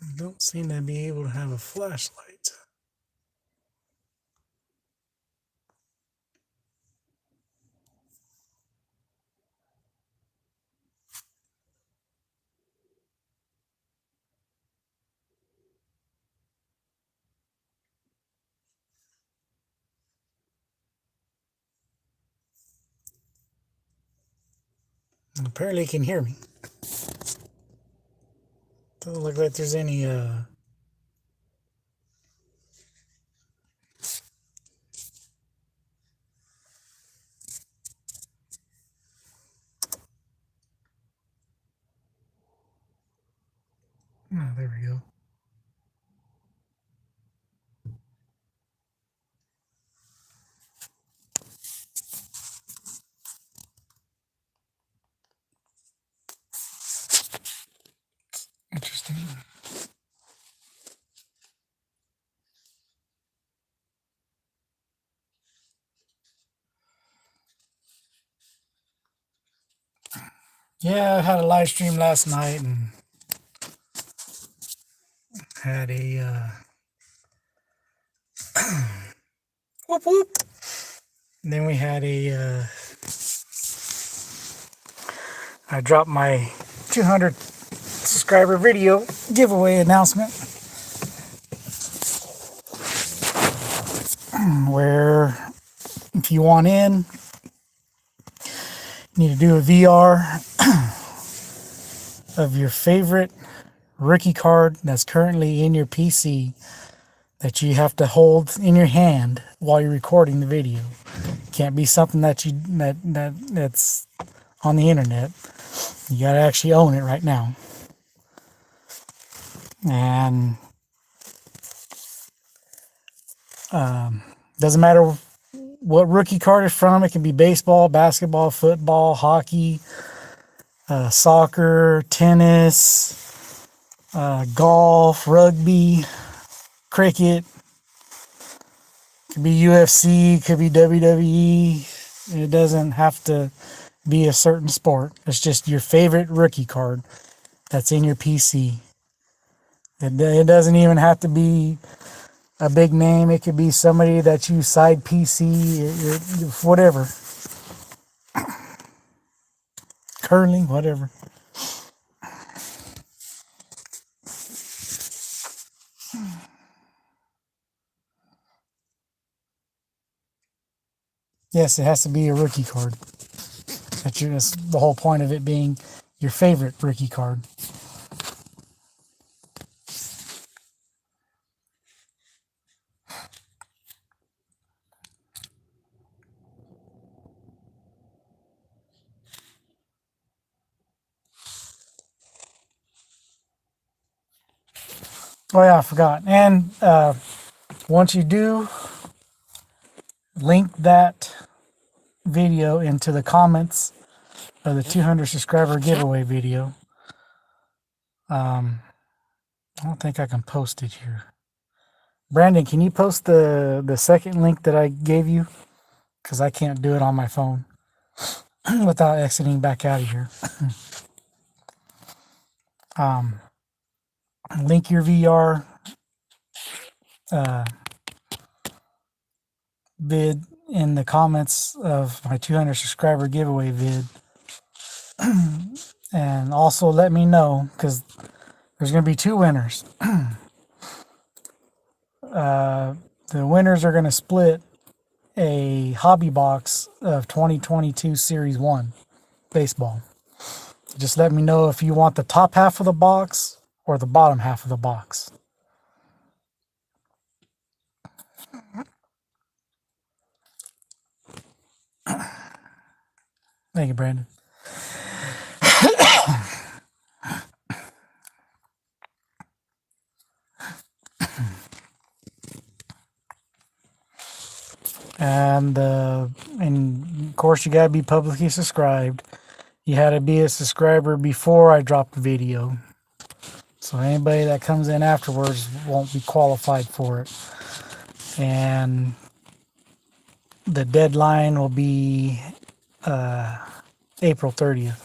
I don't seem to be able to have a flashlight. And apparently, you can hear me. Doesn't look like there's any. Oh, there we go. Interesting. Yeah, I had a live stream last night and had a whoop whoop. And then we had a. I dropped my 200 subscriber video giveaway announcement where if you want in, you need to do a VR of your favorite rookie card that's currently in your PC that you have to hold in your hand while you're recording the video. It can't be something that's on the internet. You gotta actually own it right now. And doesn't matter what rookie card it's from. It can be baseball, basketball, football, hockey, soccer, tennis, golf, rugby, cricket. Could be UFC, could be WWE. It doesn't have to be a certain sport. It's just your favorite rookie card that's in your PC. It doesn't even have to be a big name. It could be somebody that you side PC, whatever. Curling, whatever. Yes, it has to be a rookie card. That's the whole point of it being your favorite rookie card. Oh yeah, I forgot. And once you do, link that video into the comments of the 200 subscriber giveaway video. I don't think I can post it here. Brandon, can you post the second link that I gave you? Because I can't do it on my phone without exiting back out of here. Link your VR vid in the comments of my 200 subscriber giveaway vid. And also let me know, because there's going to be two winners. The winners are going to split a hobby box of 2022 Series 1 baseball. Just let me know if you want the top half of the box or the bottom half of the box. Thank you, Brandon. And of course, you gotta be publicly subscribed. You had to be a subscriber before I dropped the video, so anybody that comes in afterwards won't be qualified for it. And the deadline will be April 30th.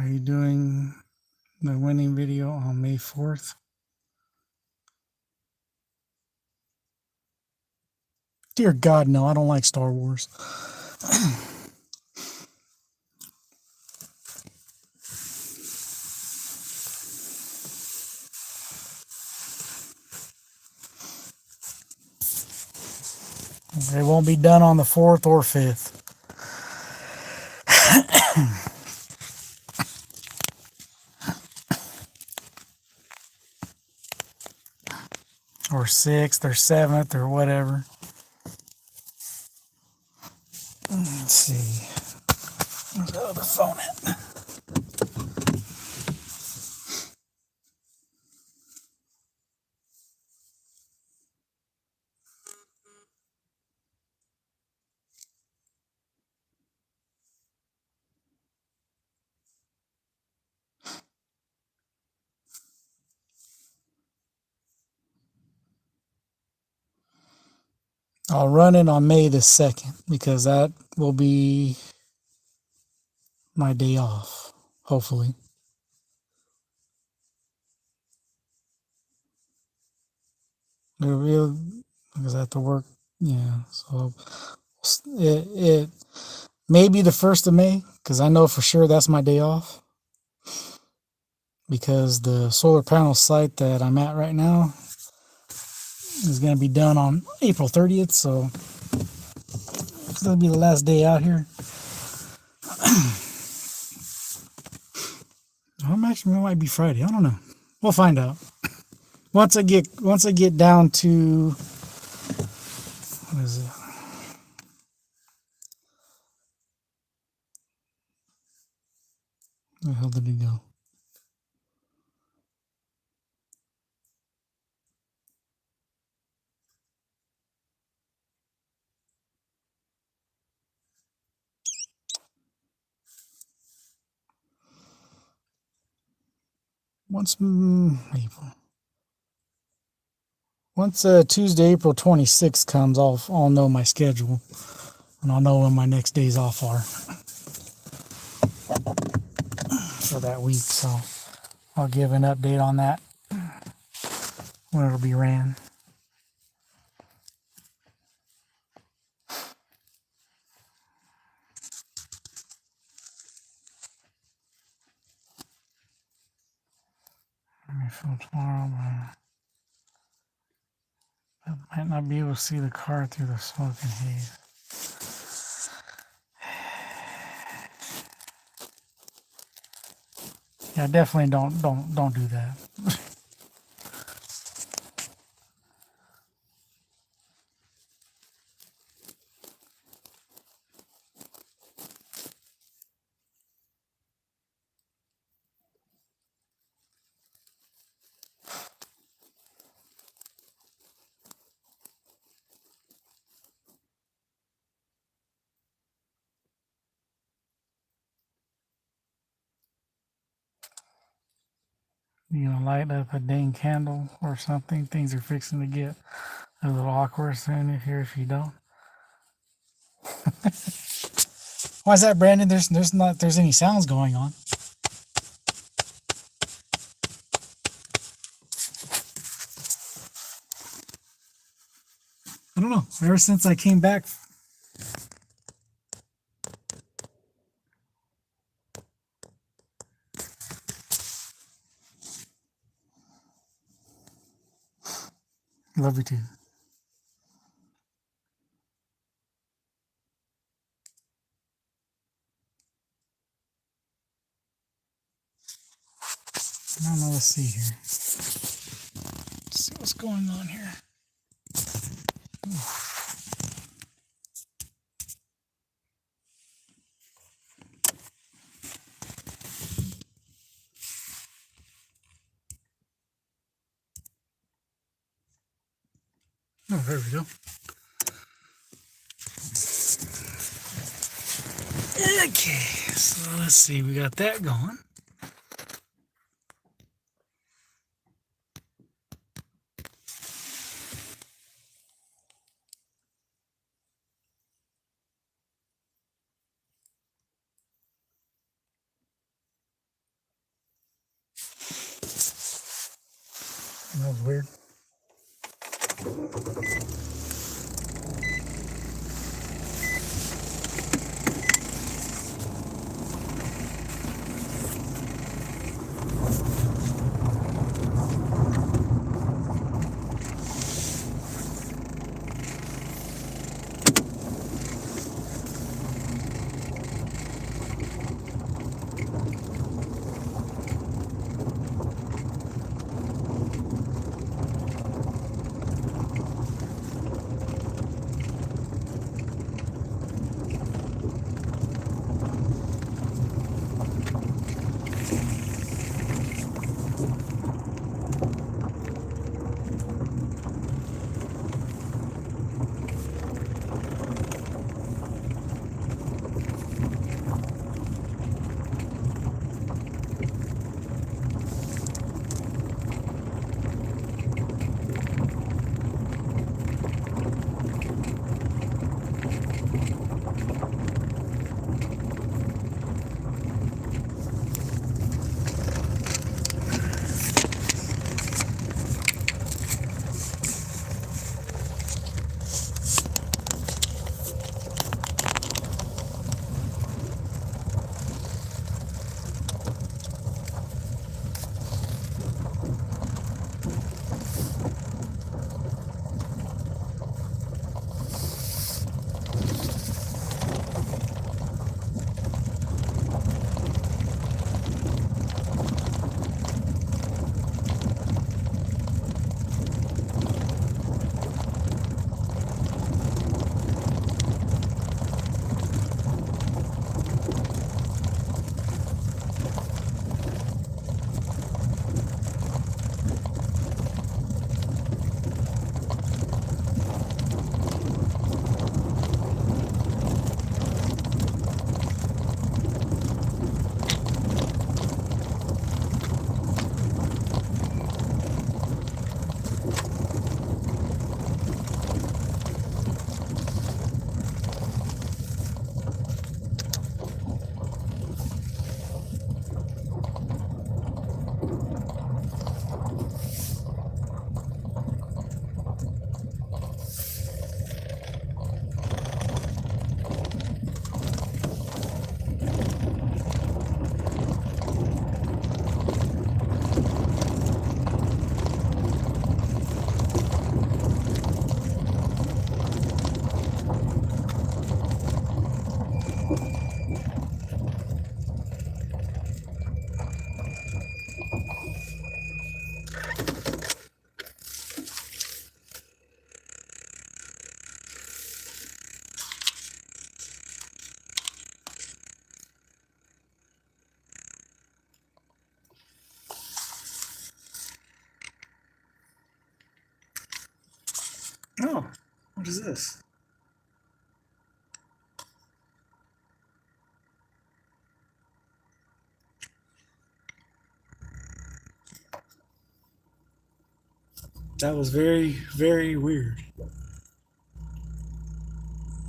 Are you doing the winning video on May 4th? Dear God, no, I don't like Star Wars. It won't be done on the 4th or 5th. Or 6th or 7th or whatever. Let's see. Where's the other phone at? I'll run it on May the 2nd because that will be my day off, hopefully. Because I have to work, yeah. So it may be the 1st of May because I know for sure that's my day off. Because the solar panel site that I'm at right now is going to be done on April 30th, so it's going to be the last day out here. Actually, it might be Friday. I don't know. We'll find out. Once I get down to, what is it? Where the hell did he go? Once Tuesday, April 26th comes, I'll know my schedule, and I'll know when my next days off are for that week. So I'll give an update on that when it'll be ran. Maybe from tomorrow, but I might not be able to see the car through the smoke and haze. Yeah, definitely don't do that. You know, light up a dang candle or something. Things are fixing to get a little awkward soon if you don't. Why is that, Brandon? There's any sounds going on. I don't know. Ever since I came back. Love you too. I don't know. Let's see here. Let's see what's going on here. Oh, there we go. Okay, so let's see. We got that going. That was weird. Oh, what is this? That was very, very weird.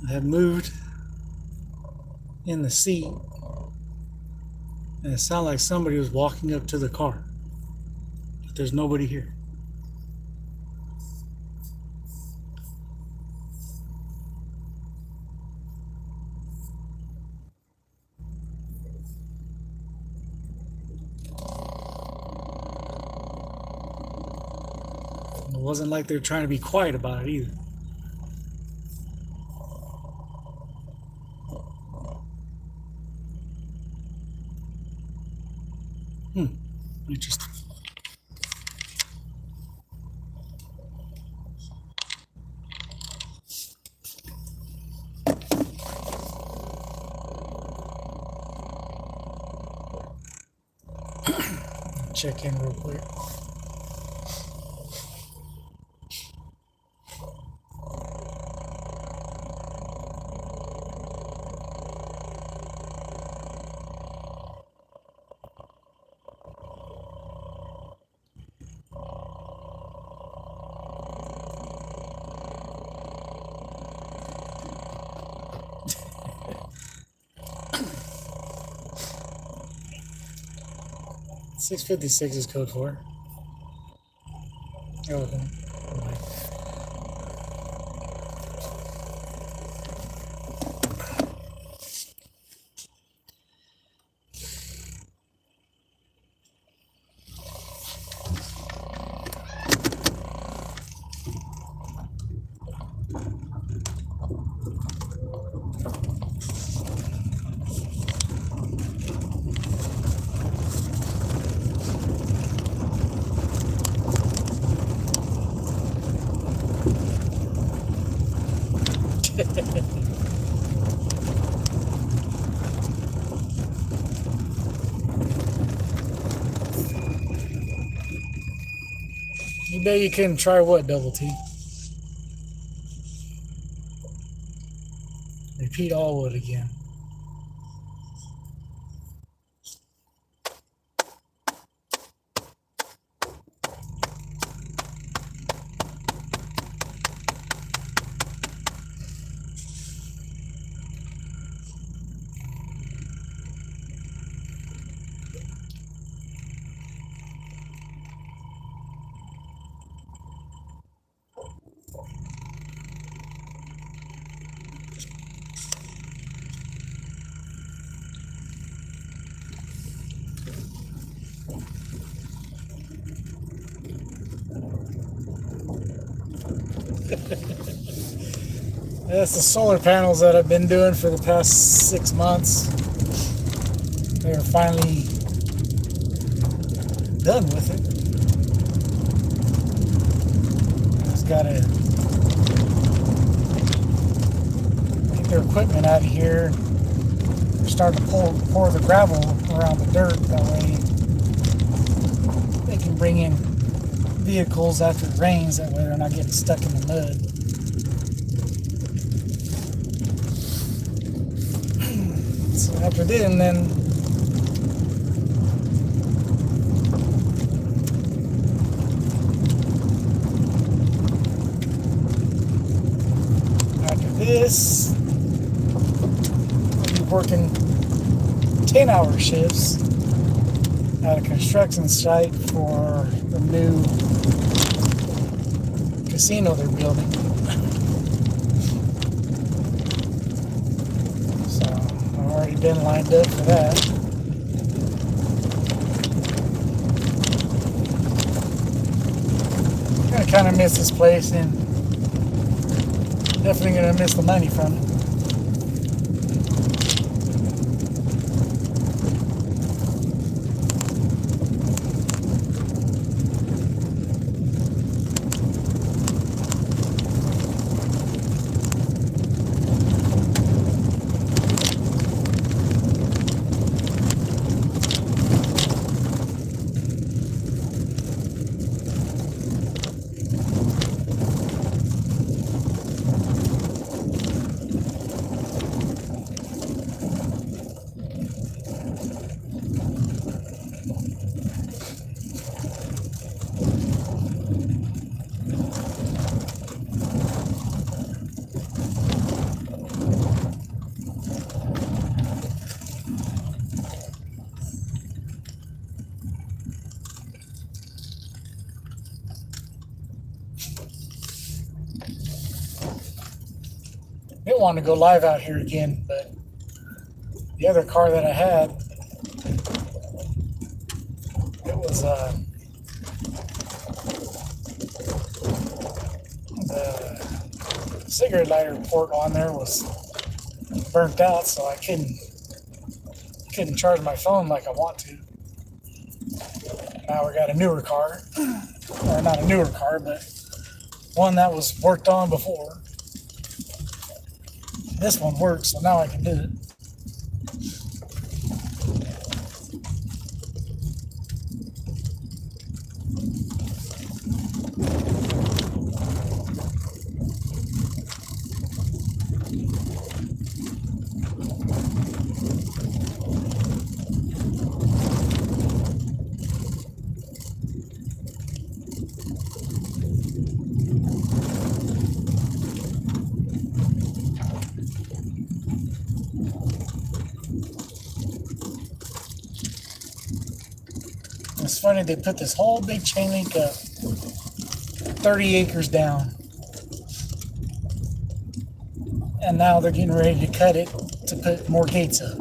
I had moved in the seat, and it sounded like somebody was walking up to the car. But there's nobody here. It wasn't like they were trying to be quiet about it either. Interesting. Check in real quick. $656 is code for it. Okay. You bet you couldn't try what, Double T? Repeat all wood again. That's the solar panels that I've been doing for the past 6 months. They're finally done with it. Just gotta get their equipment out of here. Start to pour the gravel around the dirt. That way they can bring in vehicles after it rains. That way they're not getting stuck in the mud. So after then after this, I'll be working 10-hour shifts at a construction site for the new casino they're building. Already been lined up for that. Gonna kind of miss this place and definitely gonna miss the money from it. Didn't want to go live out here again, but the other car that I had, it was the cigarette lighter port on there was burnt out, so I couldn't charge my phone like I want to. Now we got a newer car, or not a newer car, but one that was worked on before. This one works, so now I can do it. It's funny, they put this whole big chain link up 30 acres down. And now they're getting ready to cut it to put more gates up.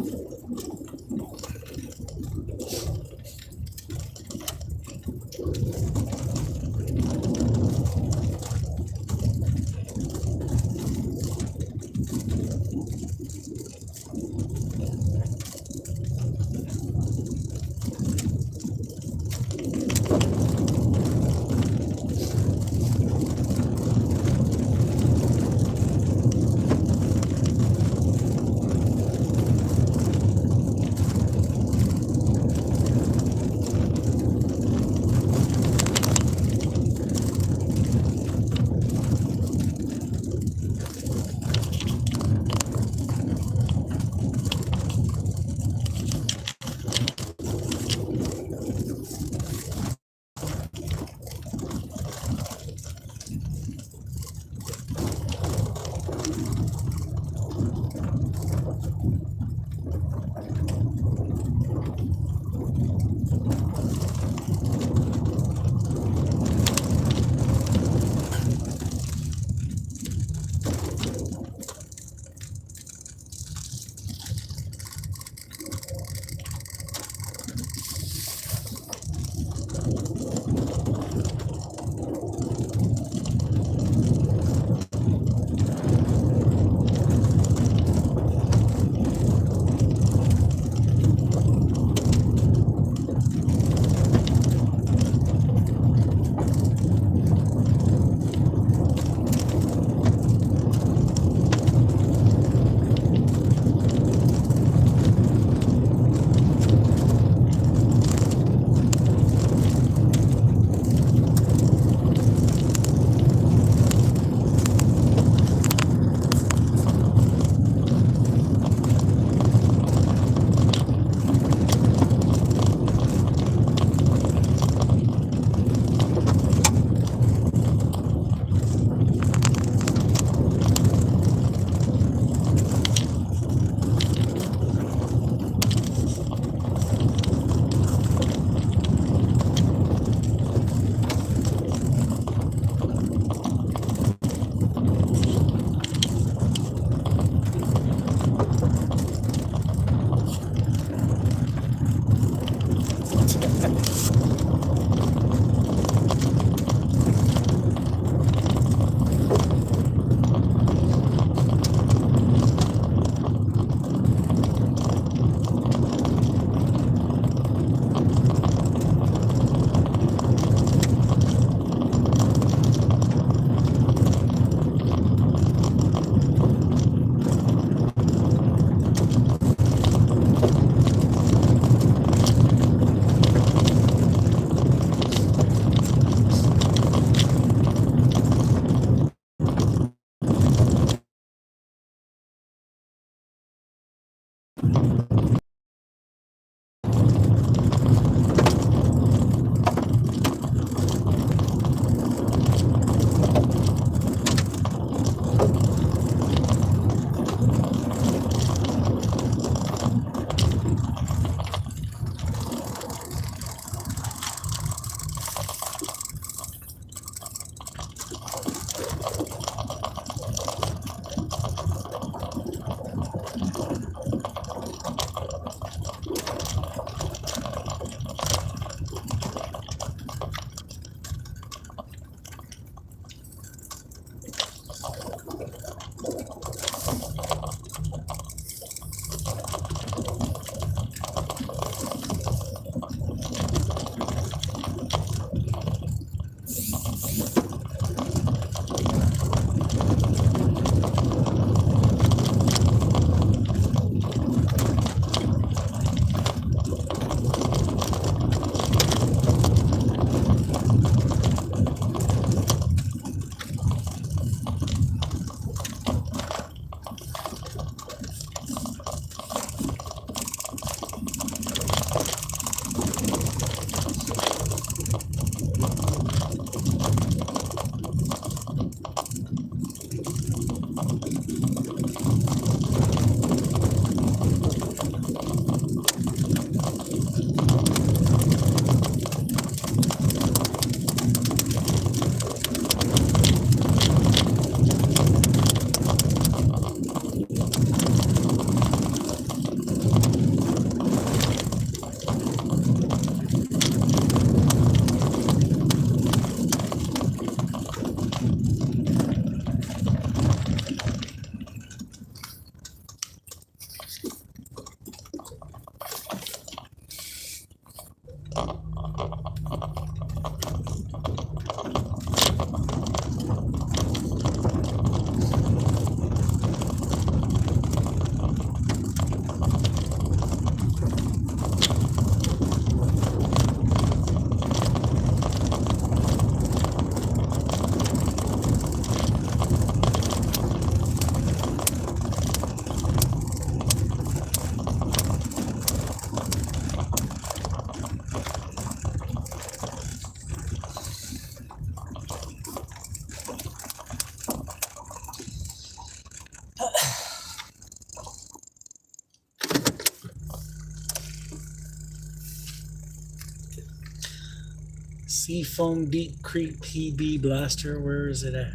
Seafoam Deep Creek PB Blaster. Where is it at?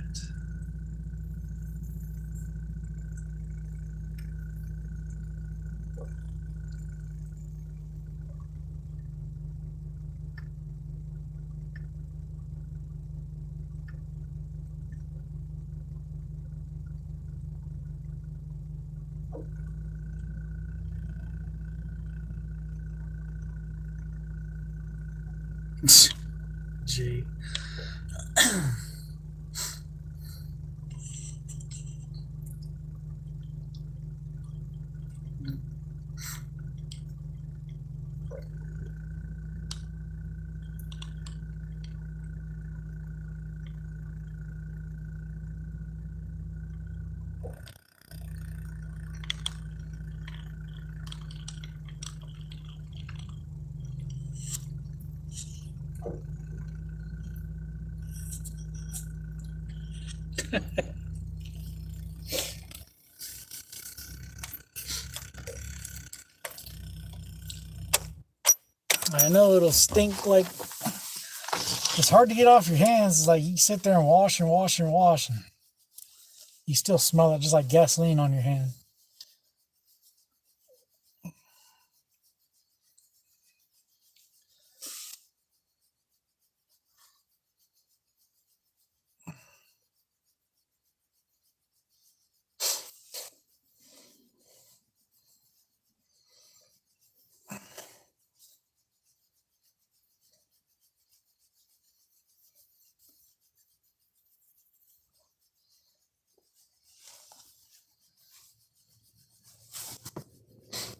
Gee. I know it'll stink like it's hard to get off your hands. It's like you sit there and wash and wash and wash, and you still smell it just like gasoline on your hand.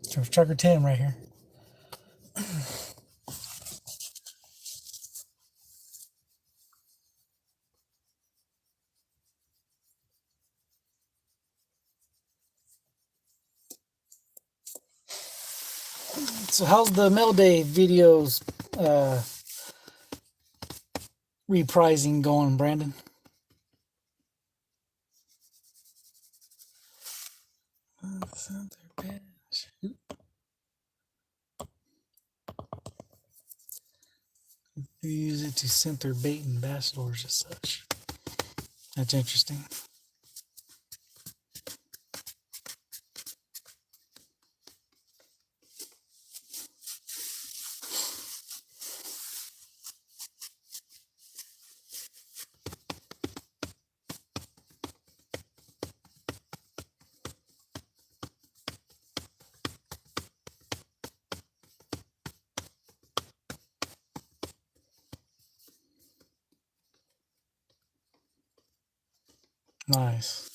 So Trucker Tim right here. So how's the Mail Day videos reprising going, Brandon? You use it to scent their bait and bass lures as such. That's interesting. Nice.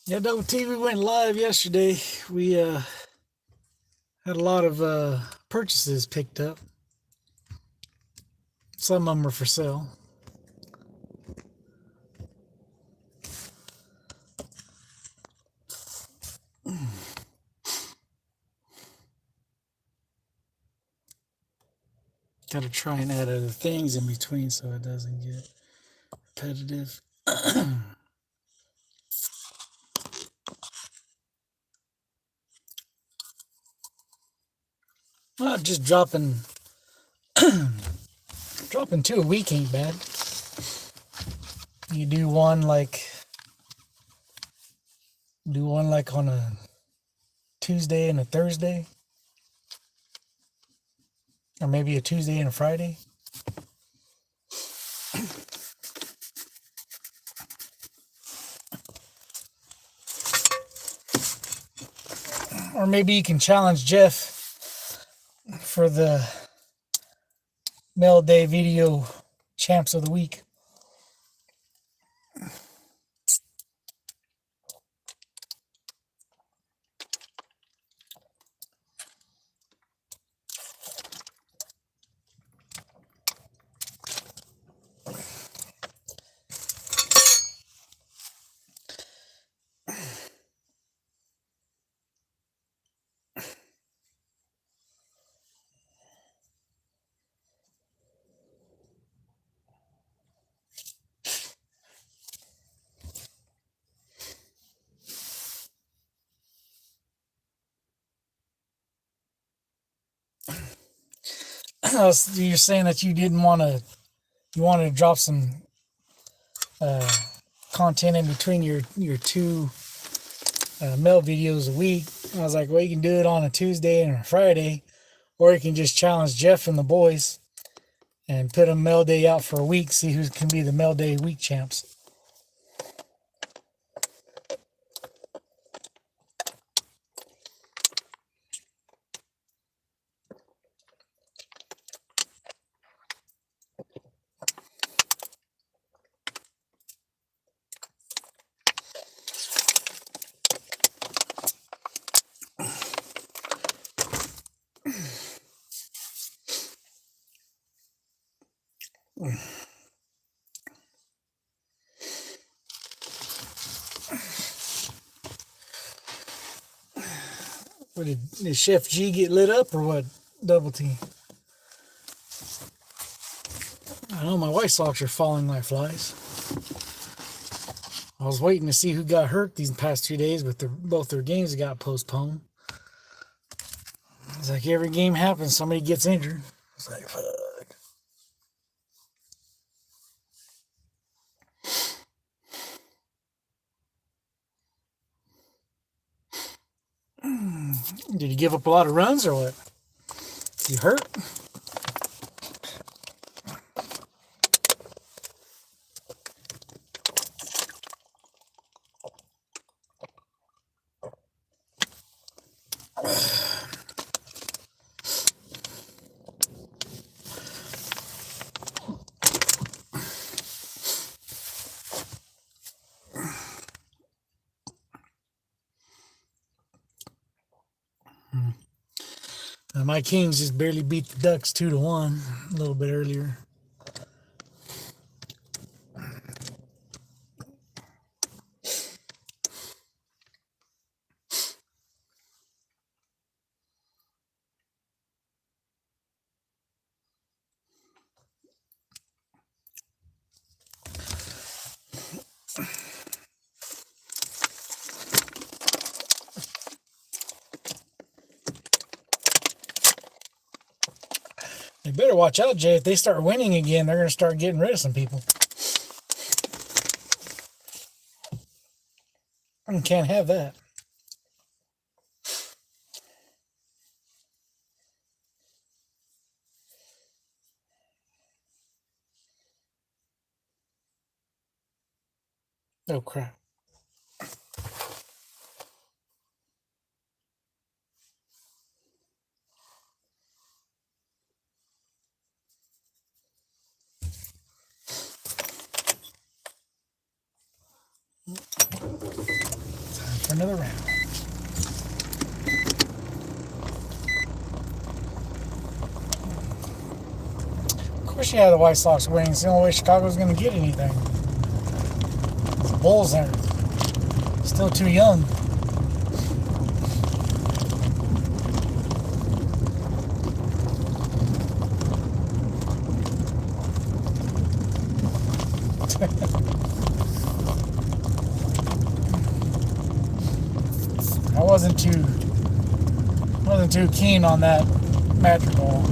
Yeah, Double TV went live yesterday. We had a lot of purchases picked up. Some of them are for sale. Got to try and add other things in between so it doesn't get repetitive. Well, just dropping two a week ain't bad. You do one like on a Tuesday and a Thursday, or maybe a Tuesday and a Friday. Or maybe you can challenge Jeff for the Mail Day video champs of the week. You're saying that you didn't want to, you wanted to drop some content in between your two mail videos a week. I was like, well, you can do it on a Tuesday and a Friday, or you can just challenge Jeff and the boys and put a mail day out for a week, see who can be the mail day week champs. What, did Chef G get lit up or what? Double T. I know my White Sox are falling like flies. I was waiting to see who got hurt these past 2 days, but both their games got postponed. It's like every game happens, somebody gets injured. It's like, fuck. Did you give up a lot of runs or what? You hurt? My Kings just barely beat the Ducks 2-1 a little bit earlier. They better watch out, Jay. If they start winning again, they're going to start getting rid of some people. I can't have that. Oh, crap. Time for another round. Of course you have the White Sox winning. It's the only way Chicago's going to get anything. The Bulls are still too young. I wasn't too keen on that Madrigal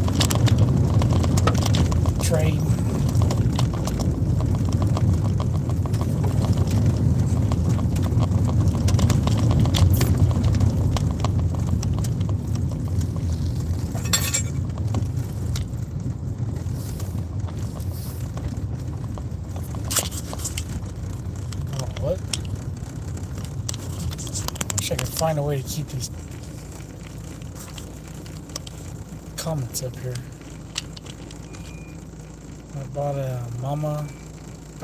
trade. What? Wish I could find a way to keep these comments up here. I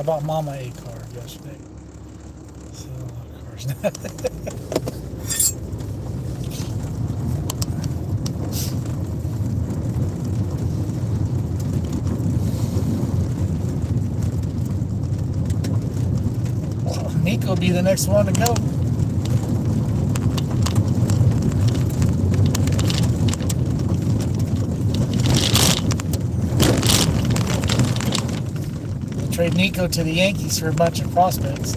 bought Mama a car yesterday. So of course not. Nico will be the next one to go. Trade Nico to the Yankees for a bunch of prospects.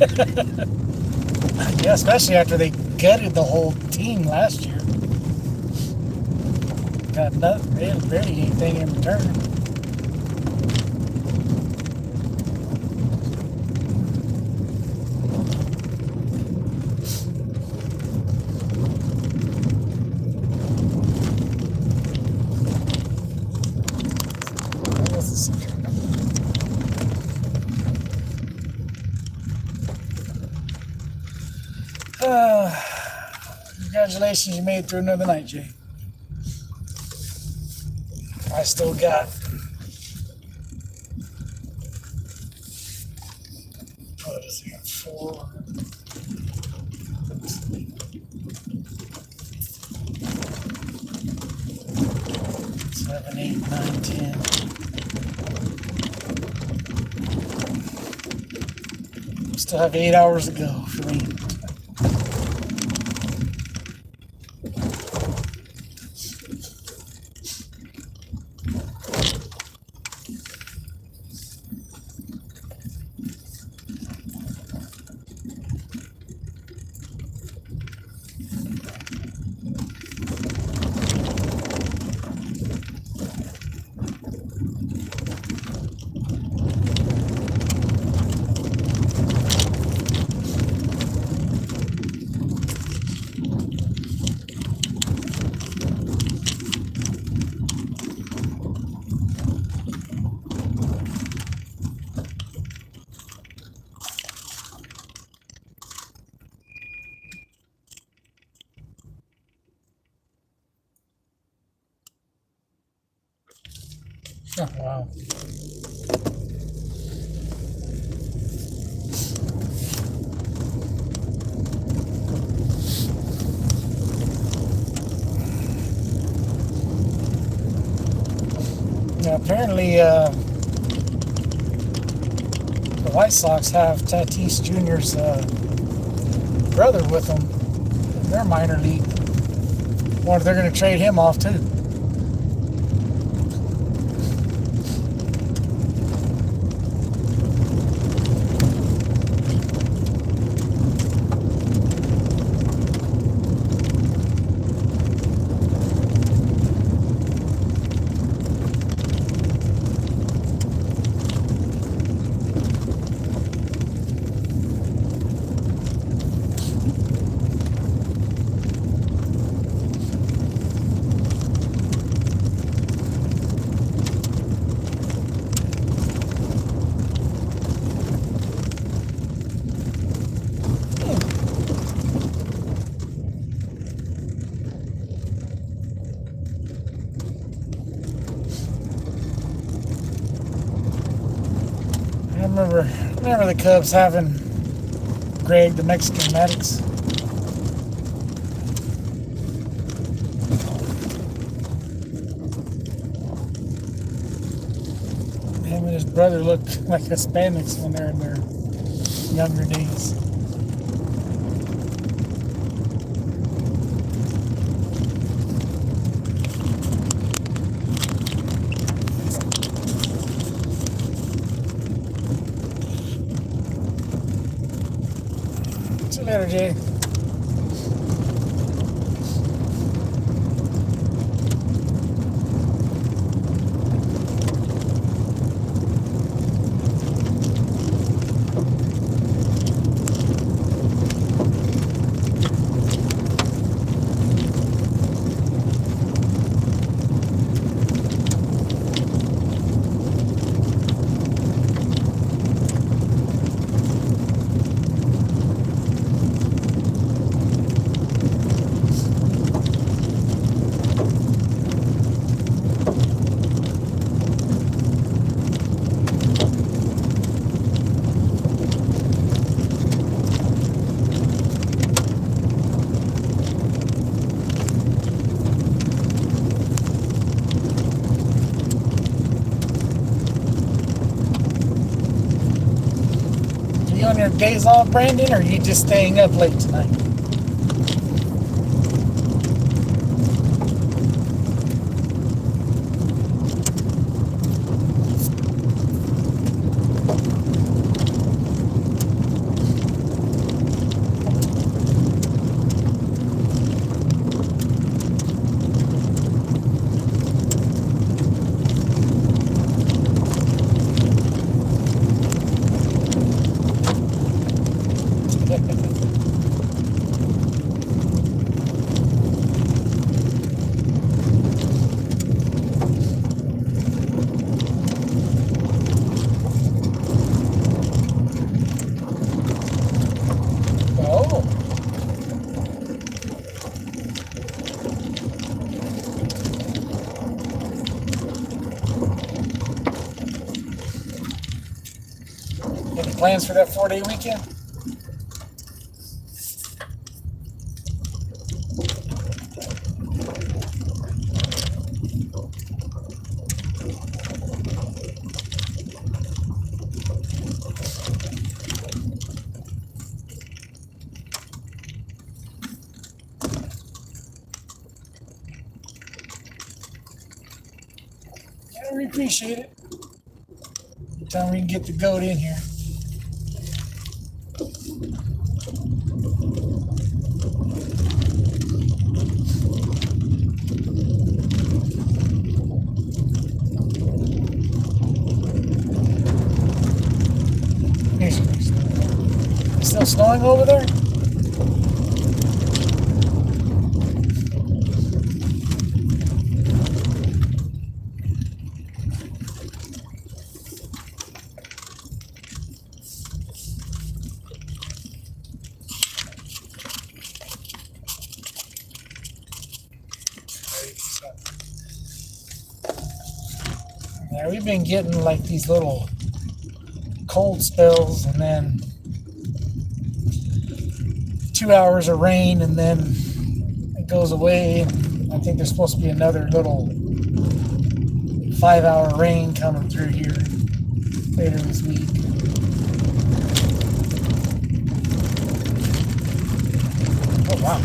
Yeah, especially after they gutted the whole team last year. Got nothing, barely anything in return. Congratulations, you made it through another night, Jay. I still got, what is it, 4, 7, 8, 9, 10. Still have 8 hours to go for me. Oh, wow. Now, apparently, the White Sox have Tatis Jr.'s brother with them in their minor league. Wonder if they're going to trade him off too. Remember the Cubs having Greg, the Mexican Maddox. Him and his brother looked like Hispanics when they're in their younger days. See you later, Jay. You on your days off, Brandon, or are you just staying up late tonight? plans for that 4-day weekend? Yeah, we appreciate it. Time we can get the goat in here. It's still snowing over there? Yeah, we've been getting like these little cold spells and then 2 hours of rain and then it goes away. And I think there's supposed to be another little 5-hour rain coming through here later this week. Oh, wow.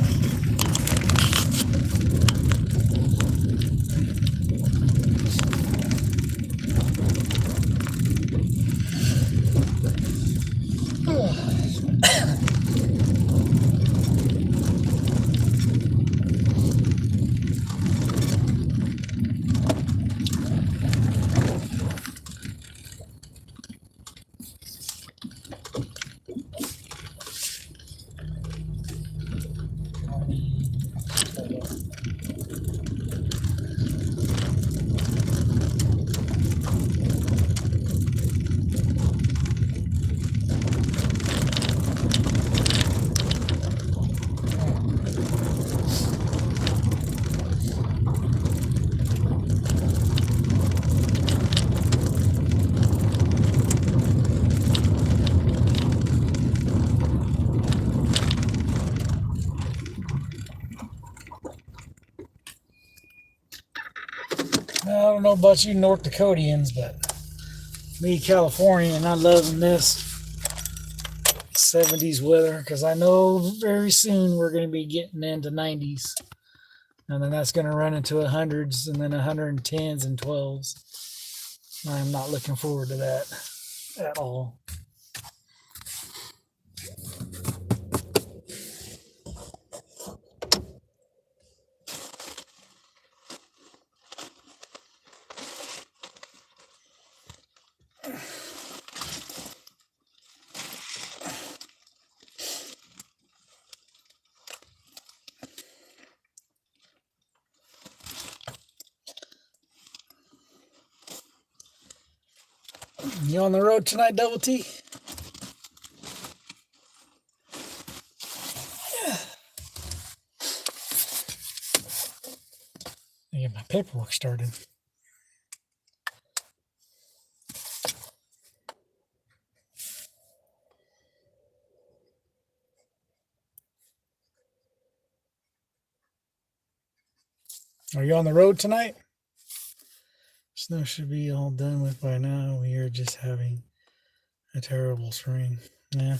I don't know about you North Dakotians, but me, Californian, I'm loving this 70s weather because I know very soon we're going to be getting into 90s. And then that's going to run into 100s and then 110s and 12s. I'm not looking forward to that at all. You on the road tonight, Double T? Yeah. I get my paperwork started. Are you on the road tonight? Snow should be all done with by now. We are just having a terrible spring. Yeah.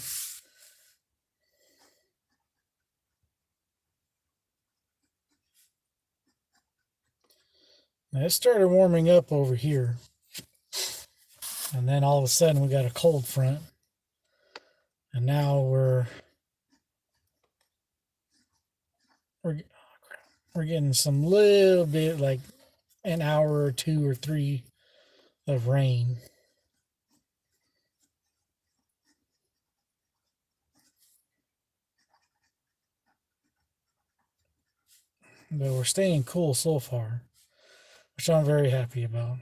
Now it started warming up over here. And then all of a sudden we got a cold front. And now we're getting some little bit like an hour or 2 or 3 of rain. But we're staying cool so far, which I'm very happy about.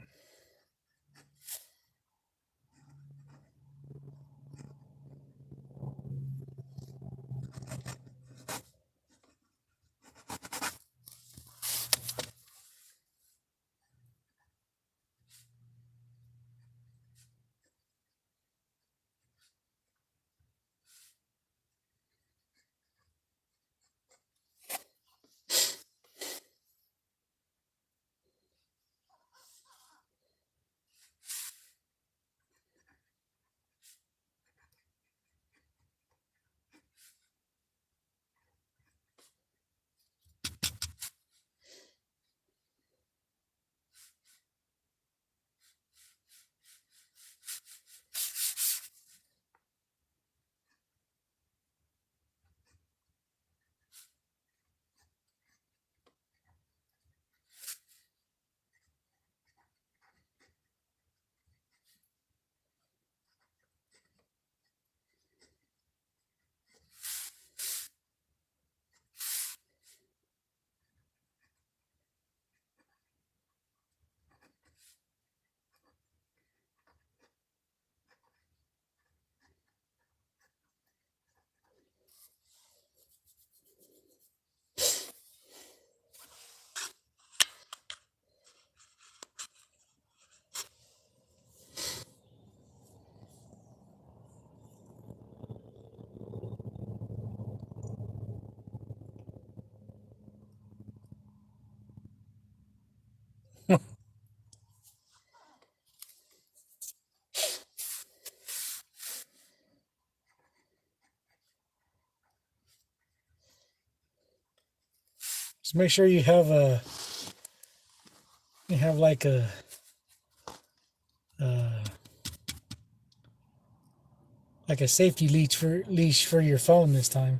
Just make sure you have like uh, a safety leash for your phone this time.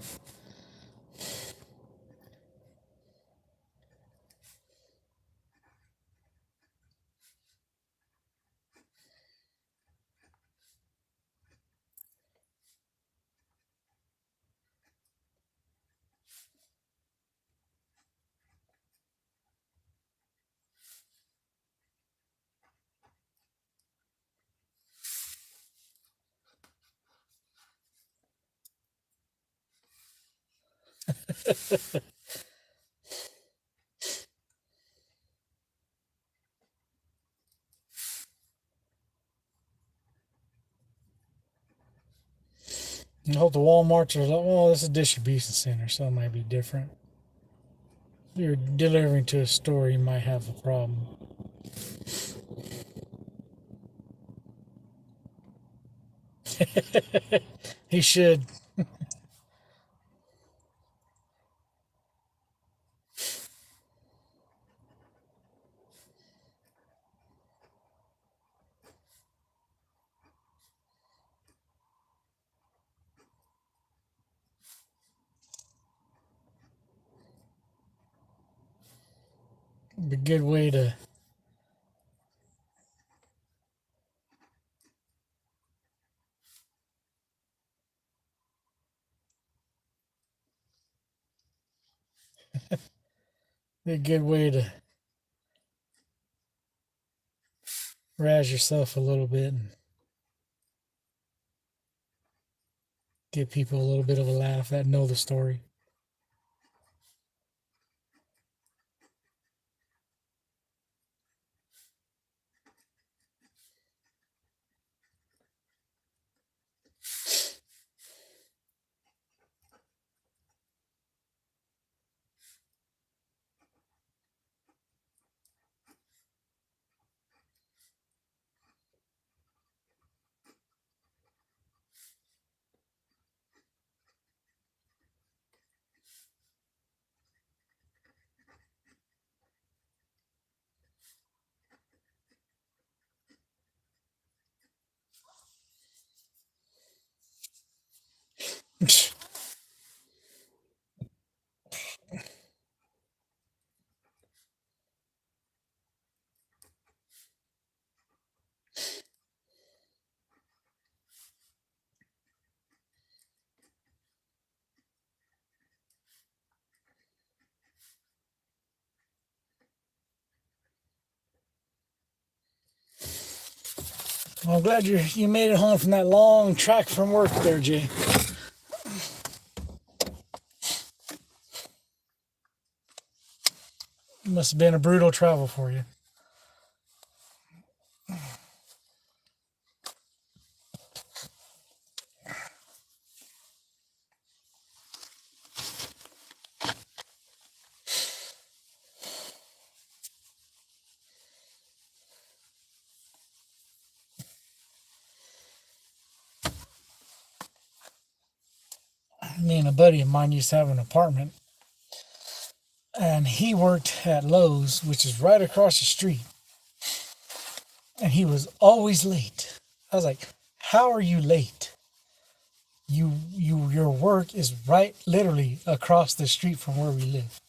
I hope the Walmarts are like, well, this is a distribution center, so it might be different. If you're delivering to a store, you might have a problem. He should. Be a good way to razz yourself a little bit and give people a little bit of a laugh that know the story. Well, I'm glad you made it home from that long track from work there, Jay. It must have been a brutal travel for you. Me and a buddy of mine used to have an apartment, and he worked at Lowe's, which is right across the street, and he was always late. I was like, "How are you late? Your work is right, literally across the street from where we live."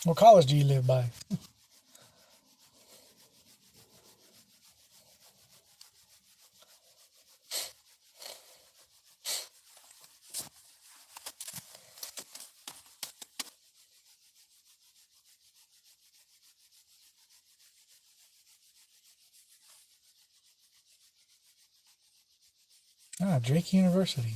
What college do you live by? Drake University.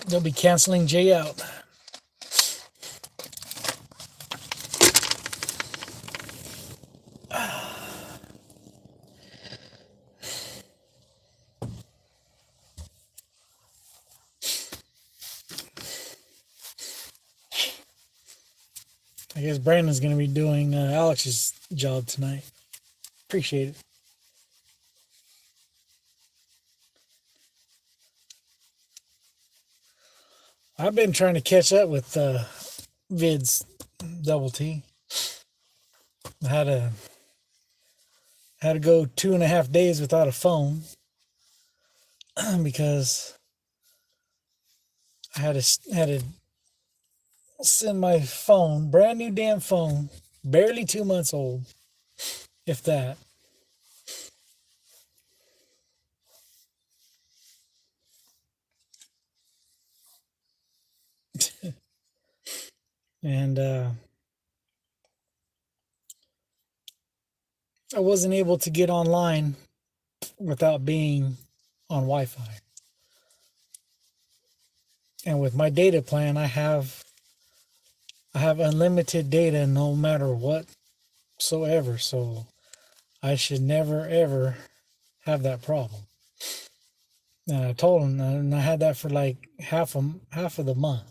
They'll be canceling Jay out. I guess Brandon's going to be doing Alex's job tonight. Appreciate it. I've been trying to catch up with vids, double T. I had to go 2.5 days without a phone because I had to send my phone, brand new damn phone, barely 2 months old, if that. And I wasn't able to get online without being on Wi-Fi. And with my data plan, I have unlimited data no matter whatsoever. So I should never ever have that problem. And I told him, and I had that for like half of the month.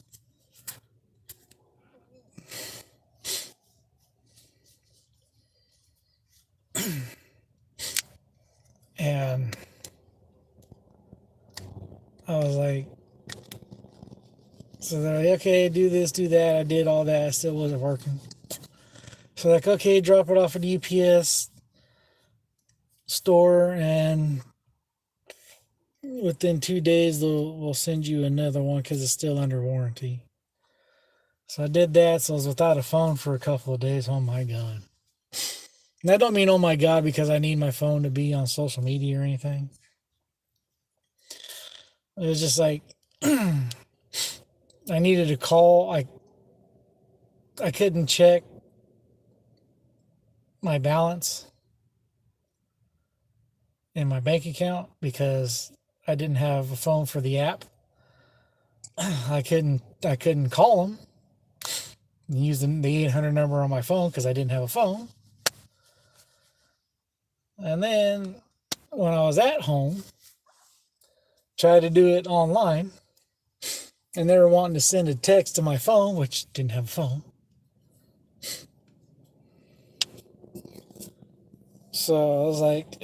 And I was like, so they're like, okay, do this, do that. I did all that. It still wasn't working. So like, okay, drop it off at the UPS store, and within 2 days we'll send you another one because it's still under warranty. So I did that. So I was without a phone for a couple of days. Oh my god! And I don't mean oh my god because I need my phone to be on social media or anything. It was just like I needed to call. I couldn't check my balance in my bank account because I didn't have a phone for the app. I couldn't call them using the 800 number on my phone because I didn't have a phone. And then when I was at home, tried to do it online, and they were wanting to send a text to my phone, which didn't have a phone. So I was like,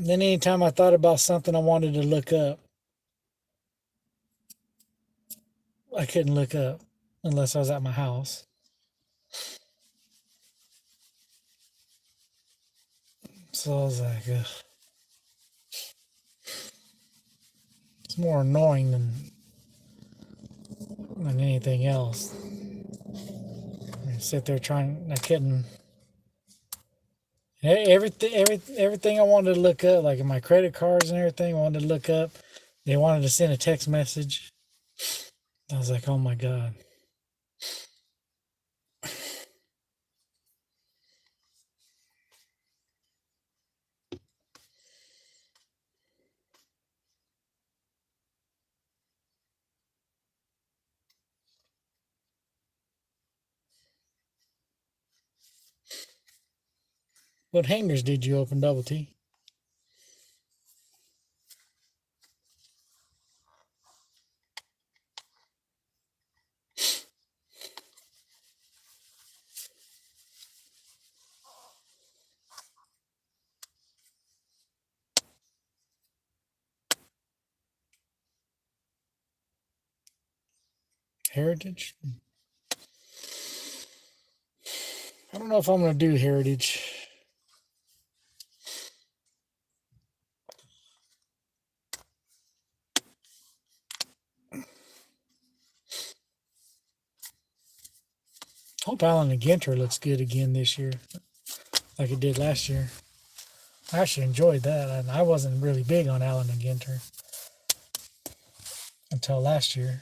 then anytime I thought about something I wanted to look up, I couldn't look up unless I was at my house. So I was like, ugh. It's more annoying than anything else. I sit there trying. I couldn't. Everything I wanted to look up, like in my credit cards and everything, I wanted to look up. They wanted to send a text message. I was like, oh my God. What hangers did you open, Double T? Heritage? I don't know if I'm going to do Heritage. Hope Allen and Ginter looks good again this year, like it did last year. I actually enjoyed that, and I wasn't really big on Allen and Ginter until last year.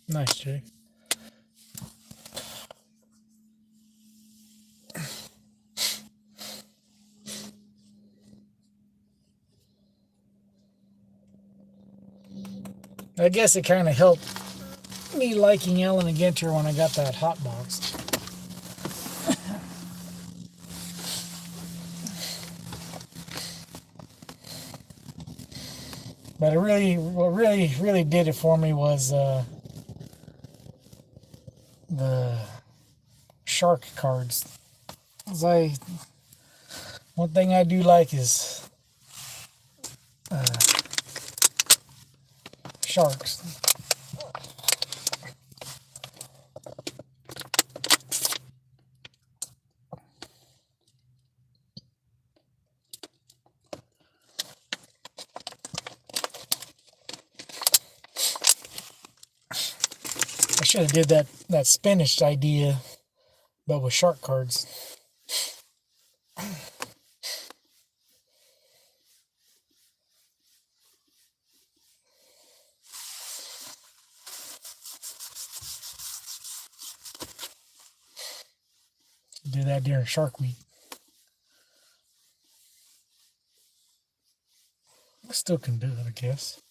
Nice, Jay. I guess it kind of helped me liking Allen and Ginter when I got that hot box. But what really did it for me was the shark cards. One thing I do like is sharks. I should have did that spinach idea, but with shark cards. Do that during Shark Week. I still can do it, I guess.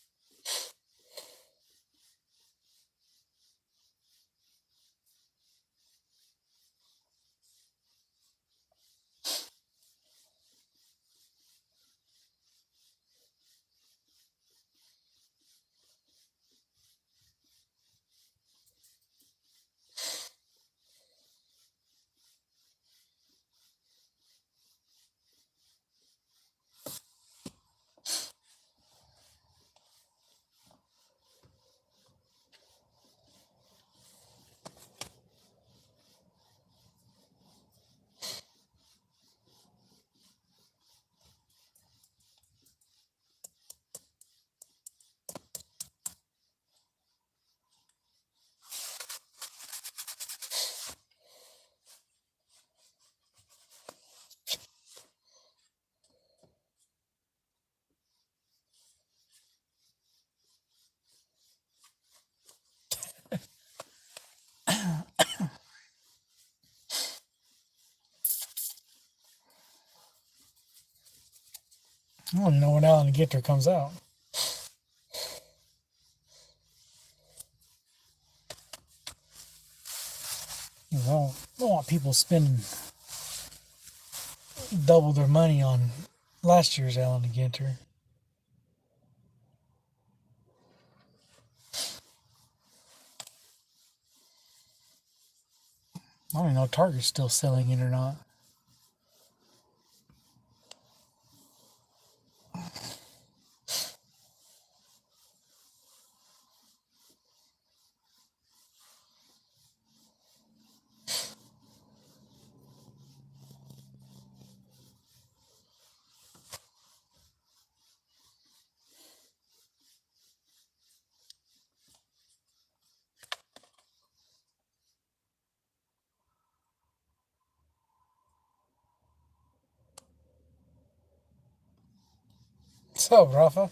I don't know when Allen Ginter comes out. I don't want people spending double their money on last year's Allen Ginter. I don't even know if Target's still selling it or not. What's up, Rafa?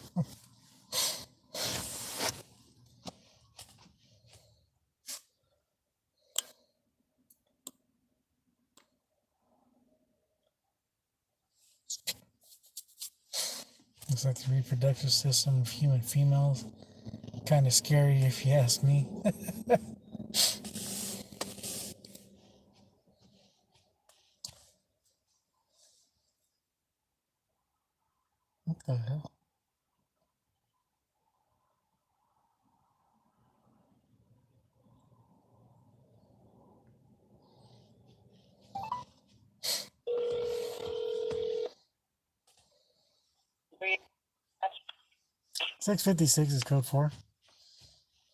Looks like the reproductive system of human females. Kind of scary if you ask me. What the hell? That's 656 is code 4.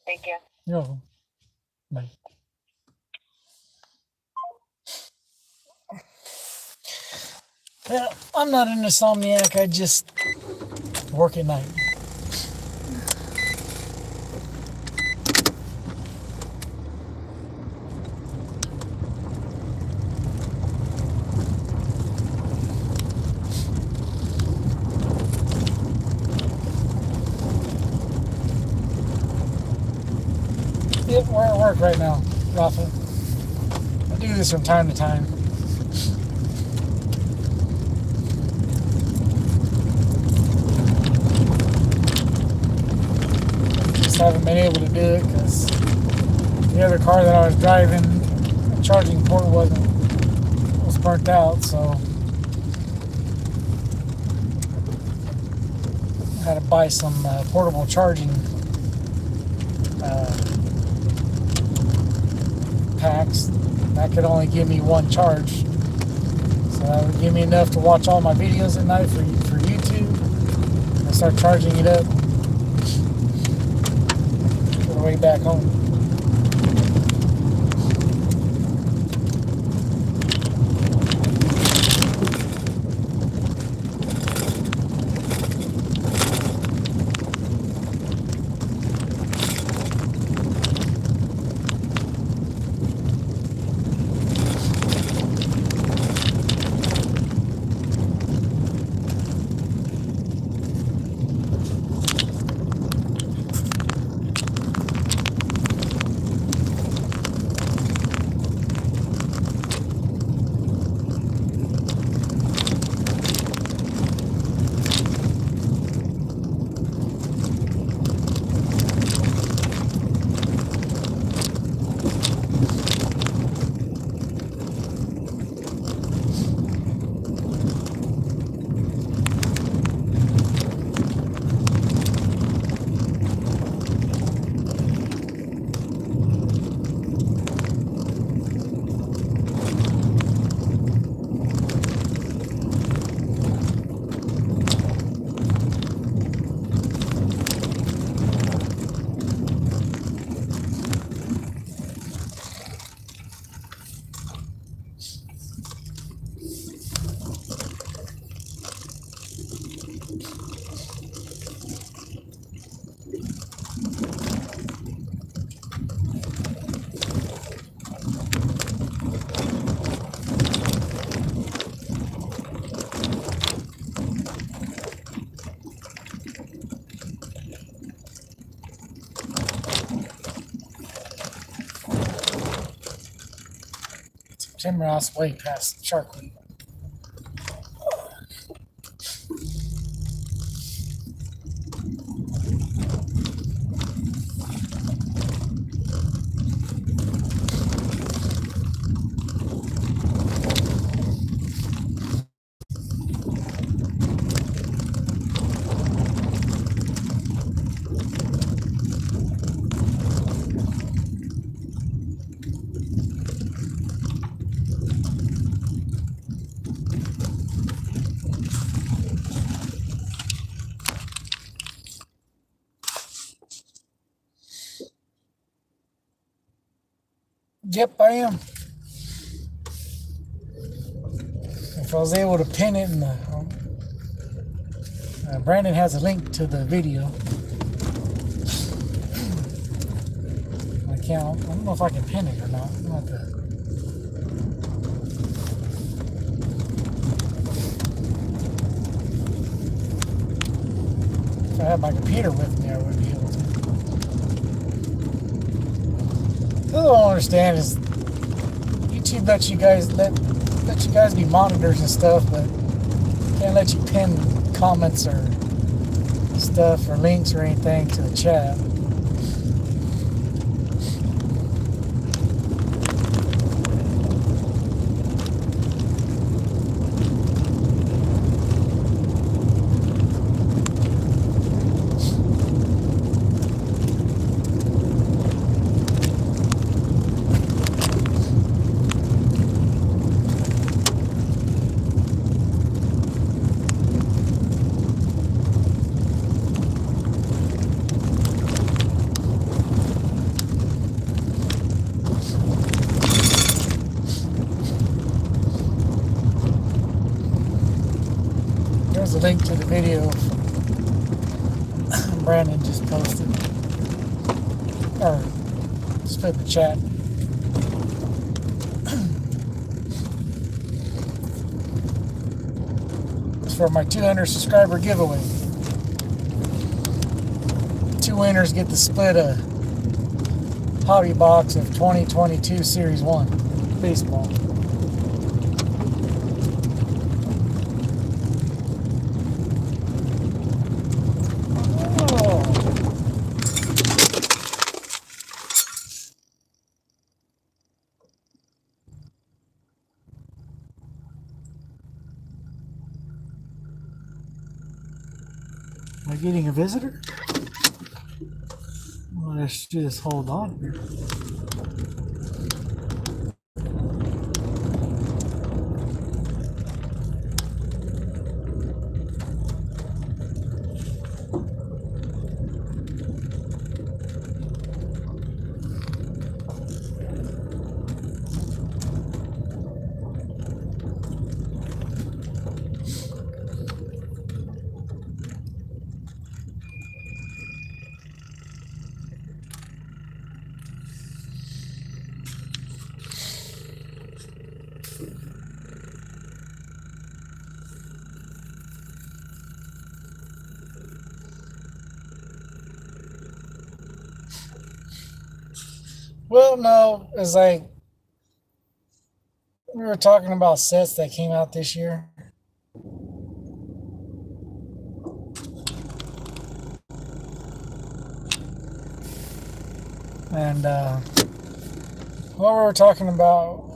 thank you. You're welcome. Bye. Yeah, I'm not an insomniac. I just work at night. Yep, we're at work right now, Rafa. I do this from time to time. Just haven't been able to do it because the other car that I was driving, the charging port was burnt out, so I had to buy some portable charging packs. That could only give me one charge, so that would give me enough to watch all my videos at night for YouTube. I start charging it up for the way back home. Timber house way past Shark Week. Yep, I am. If I was able to pin it in the... Brandon has a link to the video. I don't know if I can pin it or not. I'll have to... I had my computer with me, I would be able to. The other thing I don't understand is YouTube lets you guys be monitors and stuff, but can't let you pin comments or stuff or links or anything to the chat. There's a link to the video Brandon just posted, or just put in the chat. It's for my 200 subscriber giveaway. 2 winners get to split a hobby box of 2022 Series 1 baseball. Am I getting a visitor? Well, let's just hold on here. Well, no, it's like we were talking about sets that came out this year. And what we were talking about,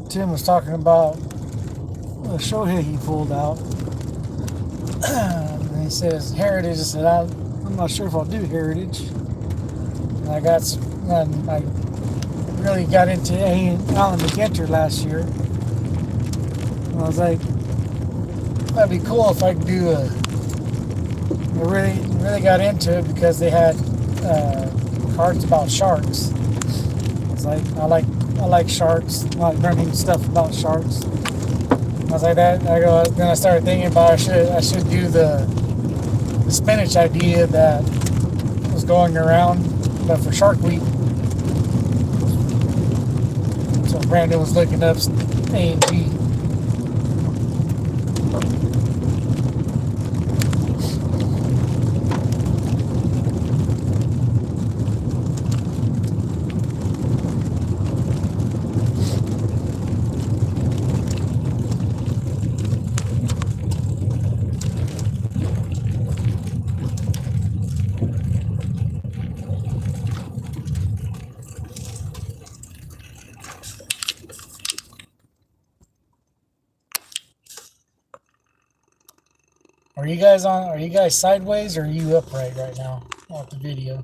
Tim was talking about the Shohei he pulled out. And he says Heritage. I said, I'm not sure if I'll do Heritage. And I really got into Alan McGinter last year. And I was like, that'd be cool if I could do I really got into it because they had cards about sharks. It's like I like sharks. I like learning stuff about sharks. I was like that. Then I started thinking about I should do the spinach idea that was going around, but for Shark Week. So Brandon was looking up A&G. Are you guys sideways or are you upright right now off the video?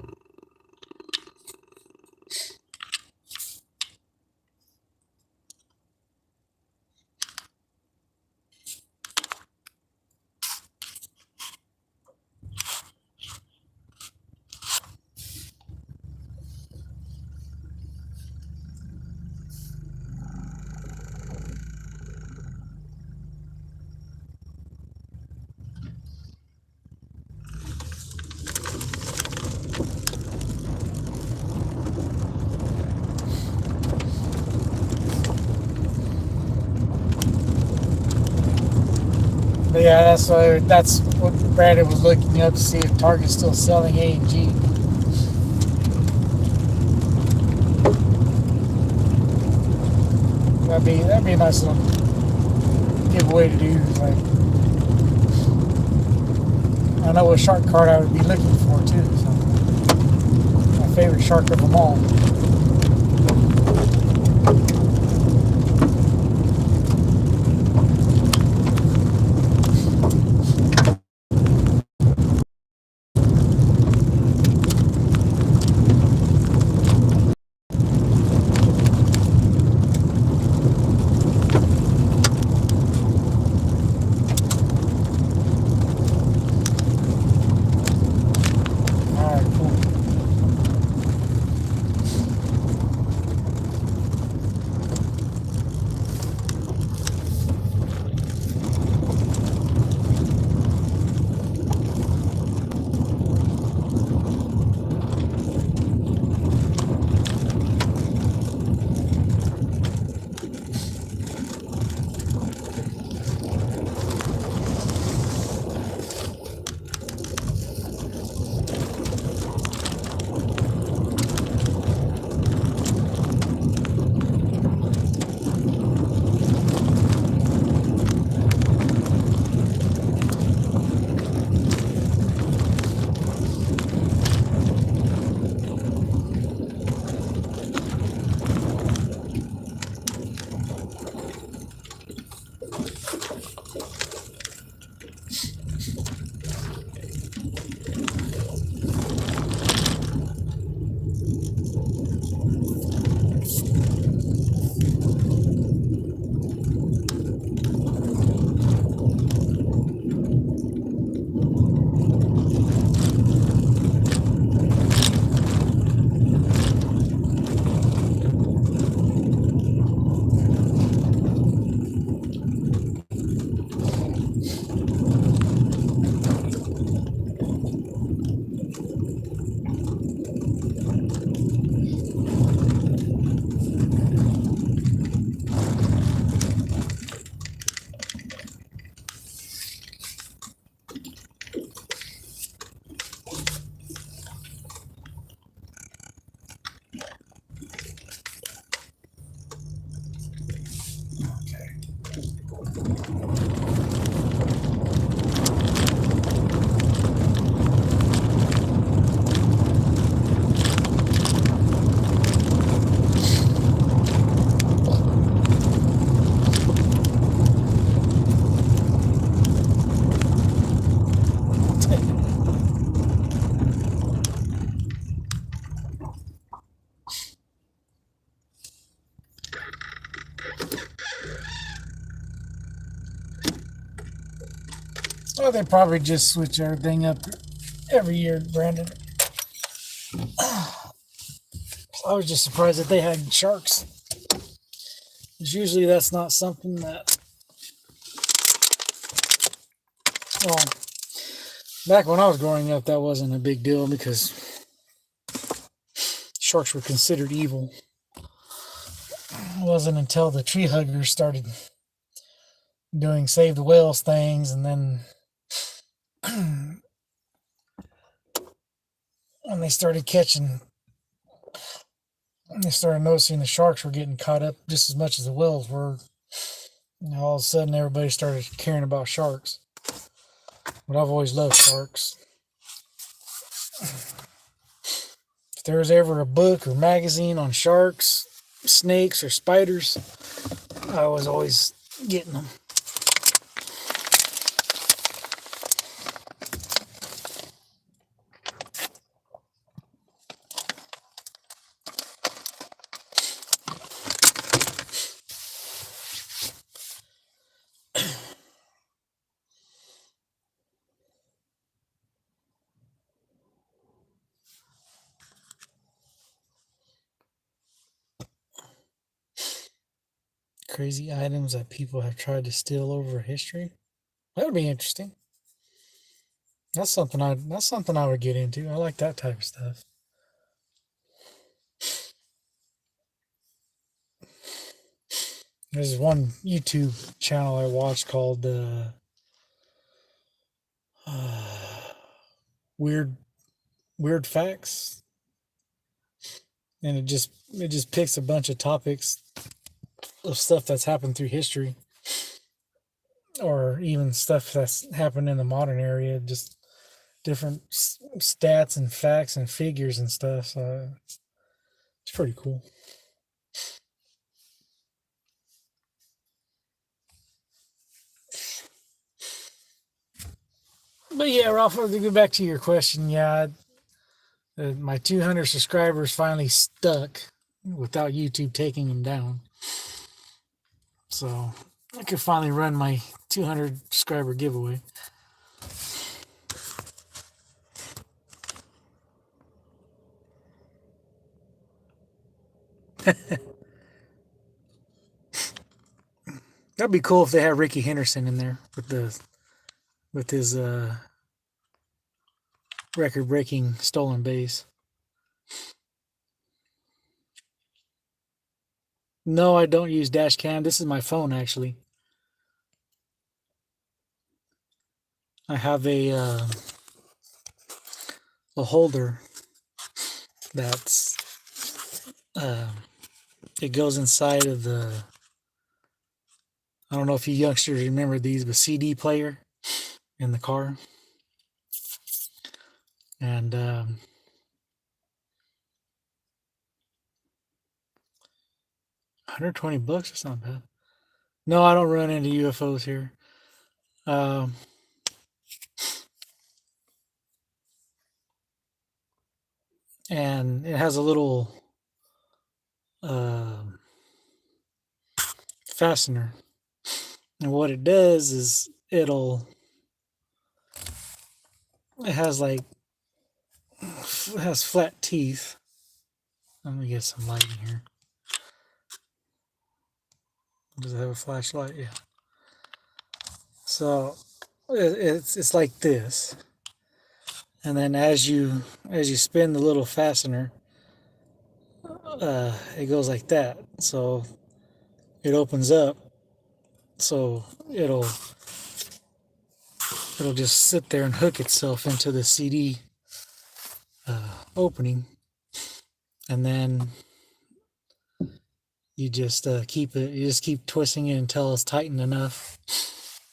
Yeah, that's what Brandon was looking up to see if Target's still selling A&G. That'd be a nice little giveaway to do. Like, I know what shark card I would be looking for too. So my favorite shark of them all. All right, cool. Well, they probably just switch everything up every year, Brandon. I was just surprised that they had sharks. Because usually that's not something that, well, back when I was growing up, that wasn't a big deal because sharks were considered evil. It wasn't until the tree huggers started doing save the whales things, and then when they started they started noticing the sharks were getting caught up just as much as the whales were. All of a sudden, everybody started caring about sharks. But I've always loved sharks. If there was ever a book or magazine on sharks, snakes, or spiders, I was always getting them. Crazy items that people have tried to steal over history. That would be interesting. That's something I would get into. I like that type of stuff. There's one YouTube channel I watched called weird facts, and it just picks a bunch of topics of stuff that's happened through history, or even stuff that's happened in the modern area. Just different stats and facts and figures and stuff. So it's pretty cool. But yeah, Ralph, to go back to your question, yeah, my 200 subscribers finally stuck without YouTube taking them down. So I could finally run my 200 subscriber giveaway. That'd be cool if they had Ricky Henderson in there with his record-breaking stolen base. No, I don't use dash cam. This is my phone, actually. I have a holder that's it goes inside of the, I don't know if you youngsters remember these, but CD player in the car. And $120, it's not bad. No, I don't run into UFOs here. And it has a little fastener. And what it does is it has flat teeth. Let me get some light in here. Does it have a flashlight? Yeah. So it's like this, and then as you spin the little fastener, it goes like that. So it opens up. So it'll just sit there and hook itself into the CD opening, and then you just keep twisting it until it's tightened enough.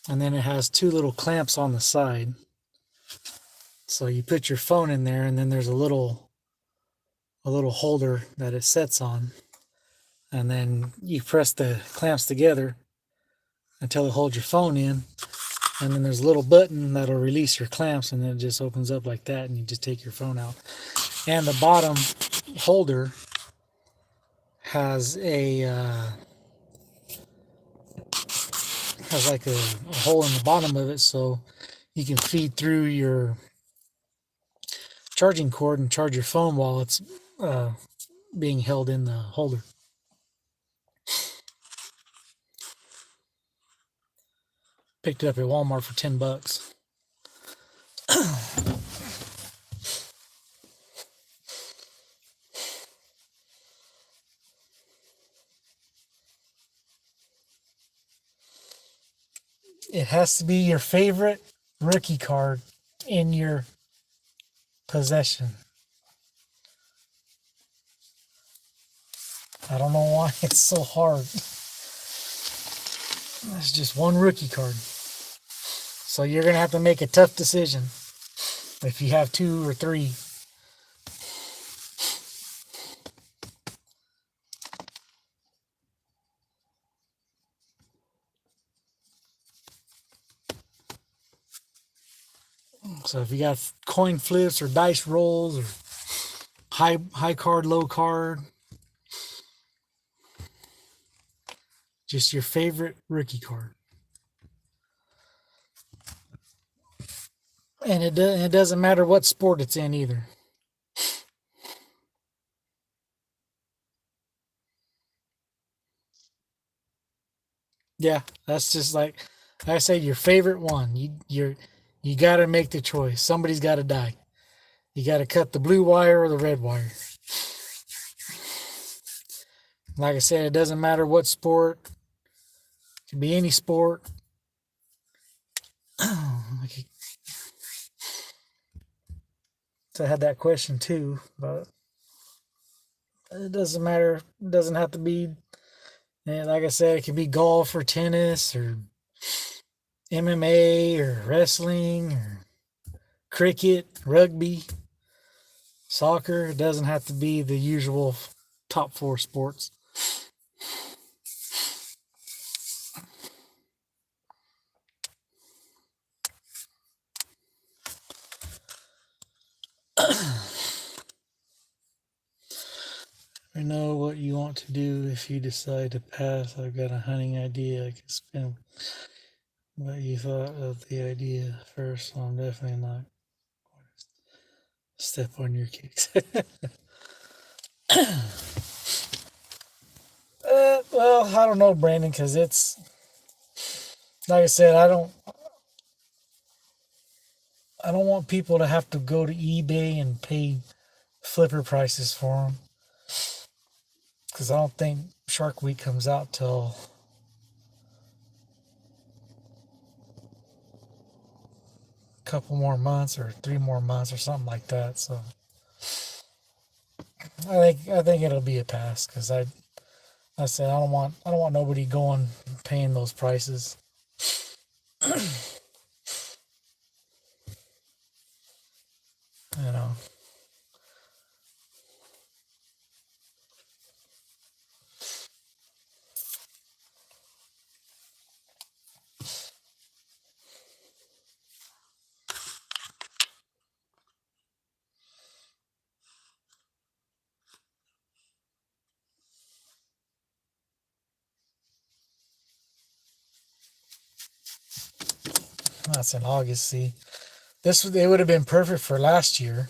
And then it has two little clamps on the side. So you put your phone in there, and then there's a little holder that it sets on. And then you press the clamps together until it holds your phone in. And then there's a little button that'll release your clamps, and then it just opens up like that, and you just take your phone out. And the bottom holder has like a hole in the bottom of it, so you can feed through your charging cord and charge your phone while it's being held in the holder. Picked it up at Walmart for $10. It has to be your favorite rookie card in your possession. I don't know why it's so hard. It's just one rookie card. So you're going to have to make a tough decision if you have two or three. So if you got coin flips or dice rolls or high card, low card, just your favorite rookie card. And it doesn't matter what sport it's in either. Yeah, that's just like I say, your favorite one. You got to make the choice. Somebody's got to die. You got to cut the blue wire or the red wire. Like I said, it doesn't matter what sport. It can be any sport. So I had that question too, but it doesn't matter. It doesn't have to be, like I said, it could be golf or tennis or MMA or wrestling or cricket, rugby, soccer. It doesn't have to be the usual top four sports. I know what you want to do if you decide to pass. I've got a hunting idea. I can spin what you thought of the idea first, so I'm definitely not going to step on your kicks. Well, I don't know, Brandon, because it's like I said, I don't want people to have to go to eBay and pay flipper prices for them, because I don't think Shark Week comes out till a couple more months or 3 more months or something like that. So I think it'll be a pass, because I said I don't want nobody going paying those prices. You know. That's in August. See, it would have been perfect for last year.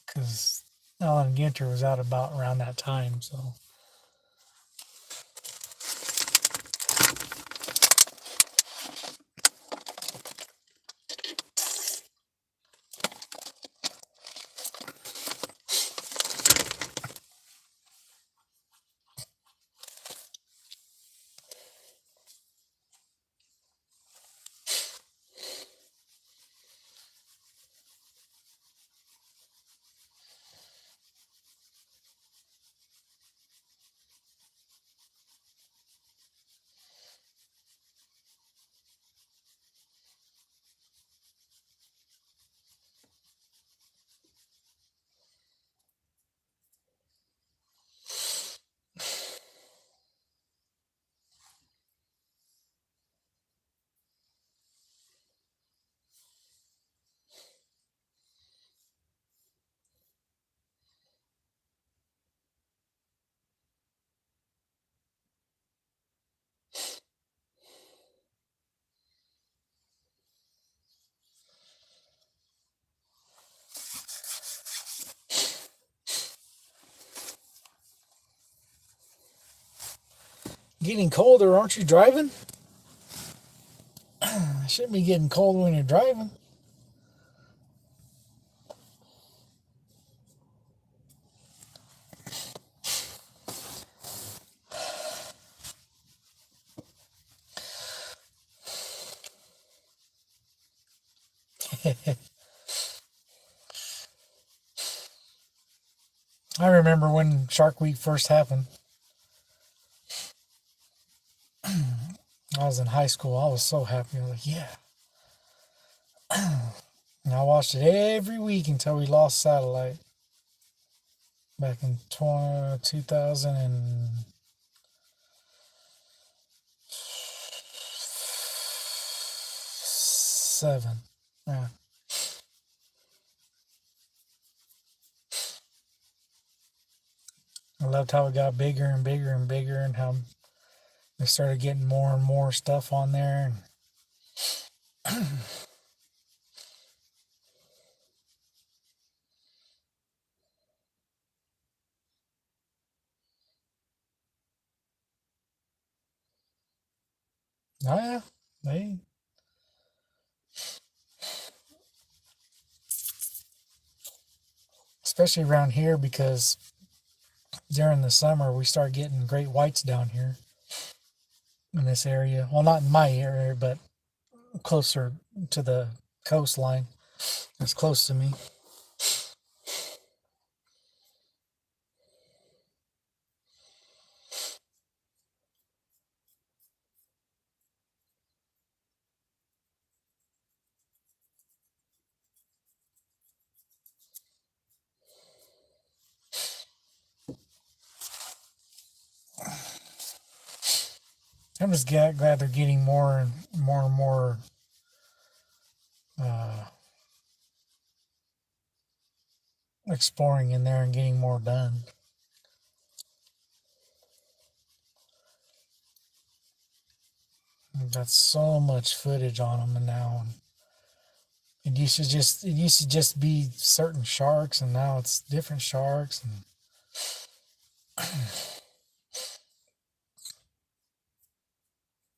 Because Alan Ginter was out about around that time. So getting colder, aren't you driving? It shouldn't be getting cold when you're driving. I remember when Shark Week first happened. I was in high school. I was so happy. I was like, yeah. And I watched it every week until we lost satellite back in 2007. Yeah. I loved how it got bigger and bigger and bigger, and how they started getting more and more stuff on there. Oh yeah, they especially around here, because during the summer we start getting great whites down here. in this area. Well, not in my area, but closer to the coastline. It's close to me. I'm just glad they're getting more and more exploring in there and getting more done. We've got so much footage on them now. It used to just be certain sharks, and now it's different sharks.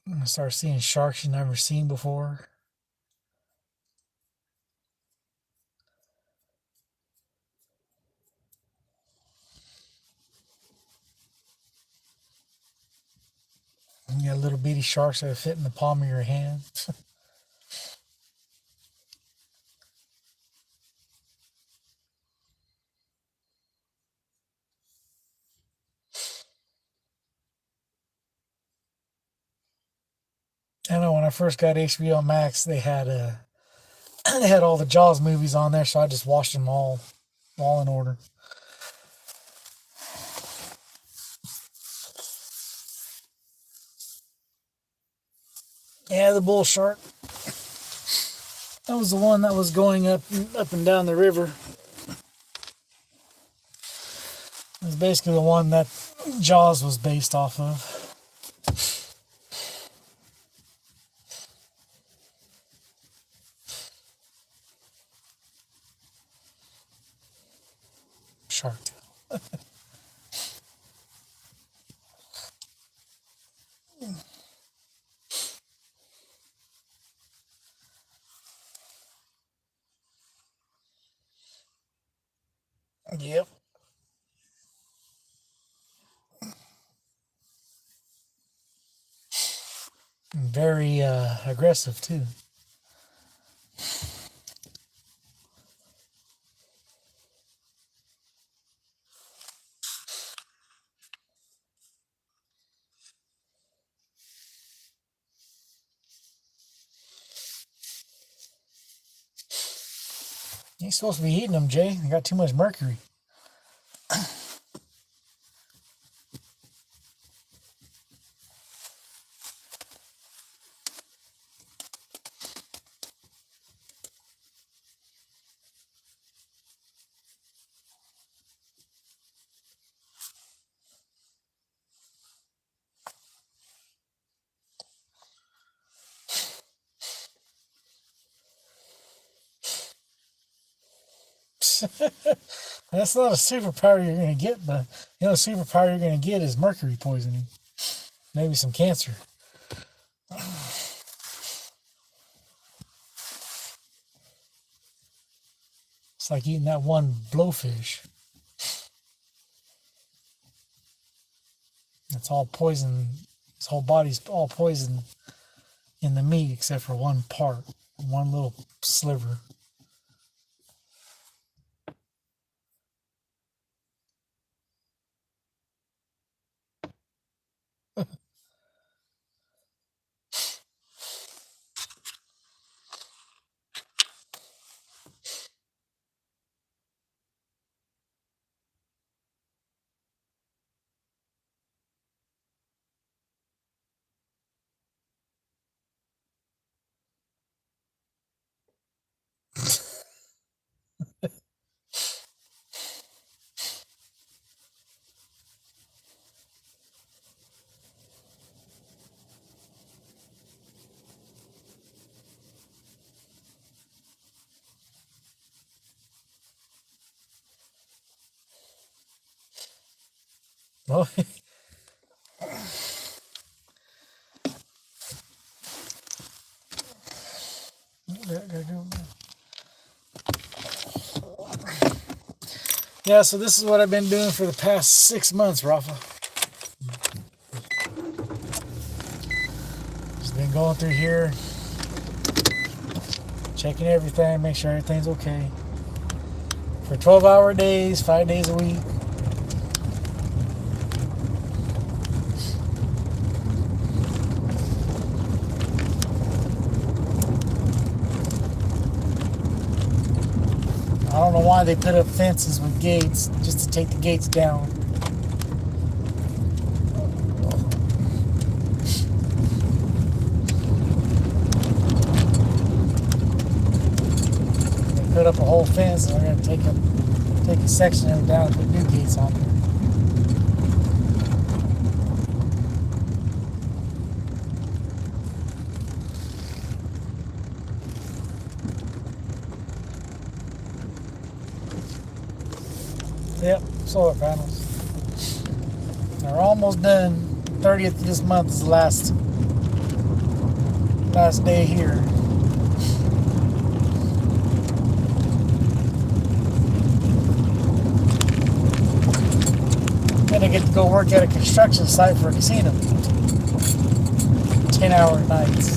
And I start seeing sharks you never seen before. You got little bitty sharks that fit in the palm of your hand. I know when I first got HBO Max, they had they had all the Jaws movies on there, so I just watched them all in order. Yeah, the bull shark. That was the one that was going up and down the river. It was basically the one that Jaws was based off of. Shark Tale. Yep. Very aggressive too. You ain't supposed to be eating them, Jay. They got too much mercury. That's not a superpower you're going to get, but the only superpower you're going to get is mercury poisoning. Maybe some cancer. It's like eating that one blowfish. It's all poison. His whole body's all poison in the meat except for one part, one little sliver. Well, yeah, so this is what I've been doing for the past 6 months, Rafa. going through here, checking everything, make sure everything's okay. For 12-hour days, 5 days a week. I don't know why they put up fences with gates just to take the gates down. They put up a whole fence and they're going to take a section of it down and put new gates on there. Yep, solar panels. They're almost done. 30th of this month is the last day here. Then I get to go work at a construction site for a casino. 10-hour nights.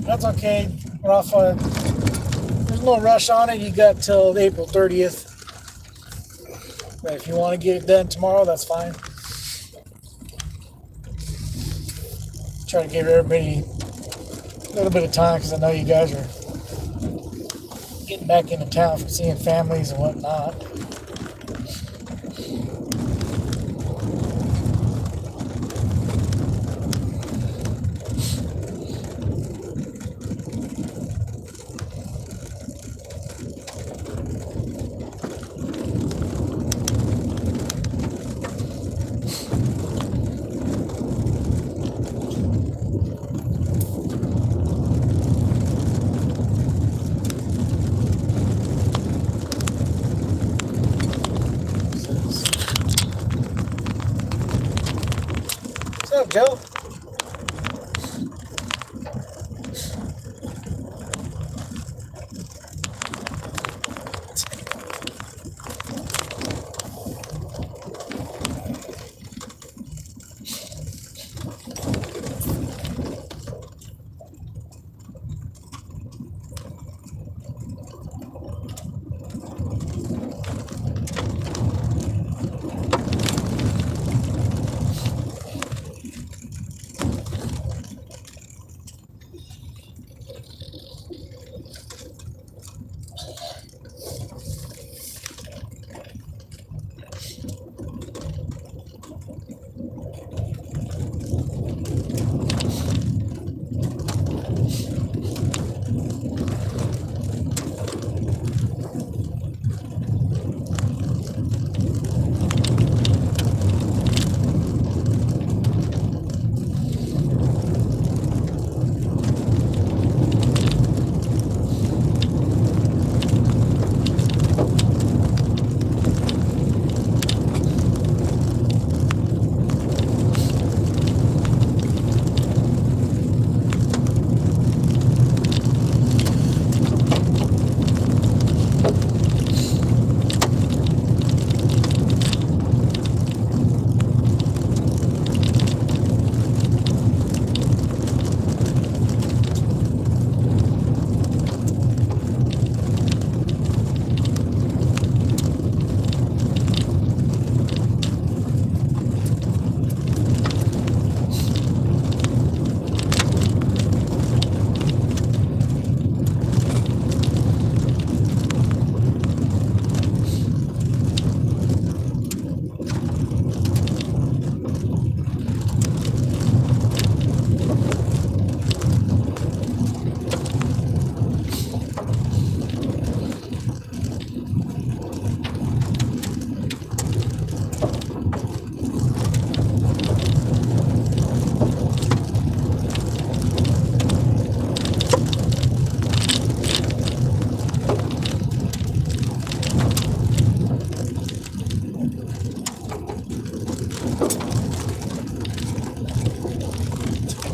That's okay. We're off. There's no rush on it. You got till April 30th. But if you want to get it done tomorrow, that's fine. Try to give everybody a little bit of time because I know you guys are getting back into town from seeing families and whatnot. What's up, Joe?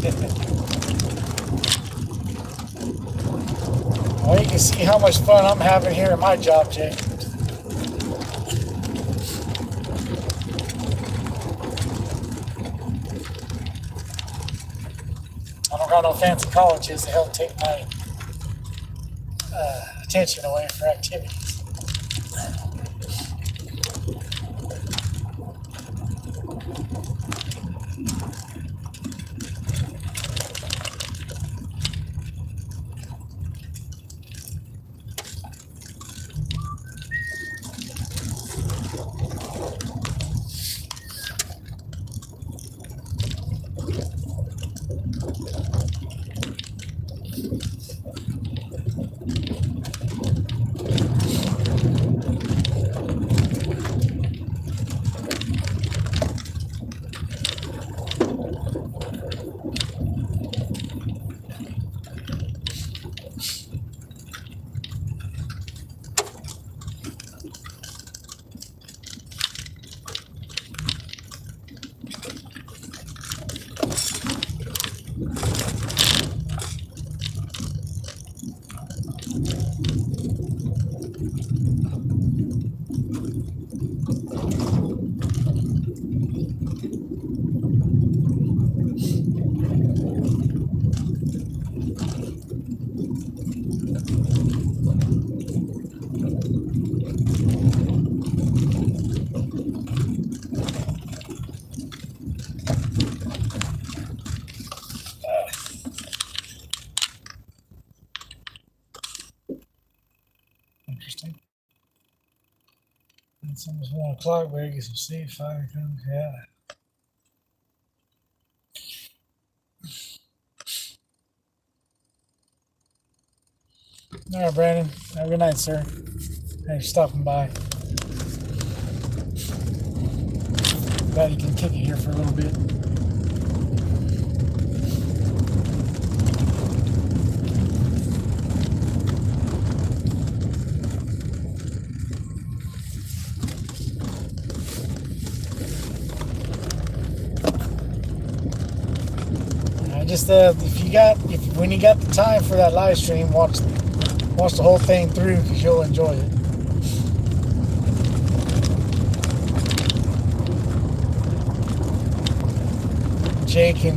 Well, you can see how much fun I'm having here at my job, Jay. I don't got no fancy colleges to help take my attention away for activities. Interesting. It's almost 1 o'clock. Better get some sleep. 5 o'clock. Yeah. All right, Brandon. Have a good night, sir. Thanks for stopping by. Glad you can kick it here for a little bit. Just when you got the time for that live stream, watch the whole thing through because you'll enjoy it. Jay can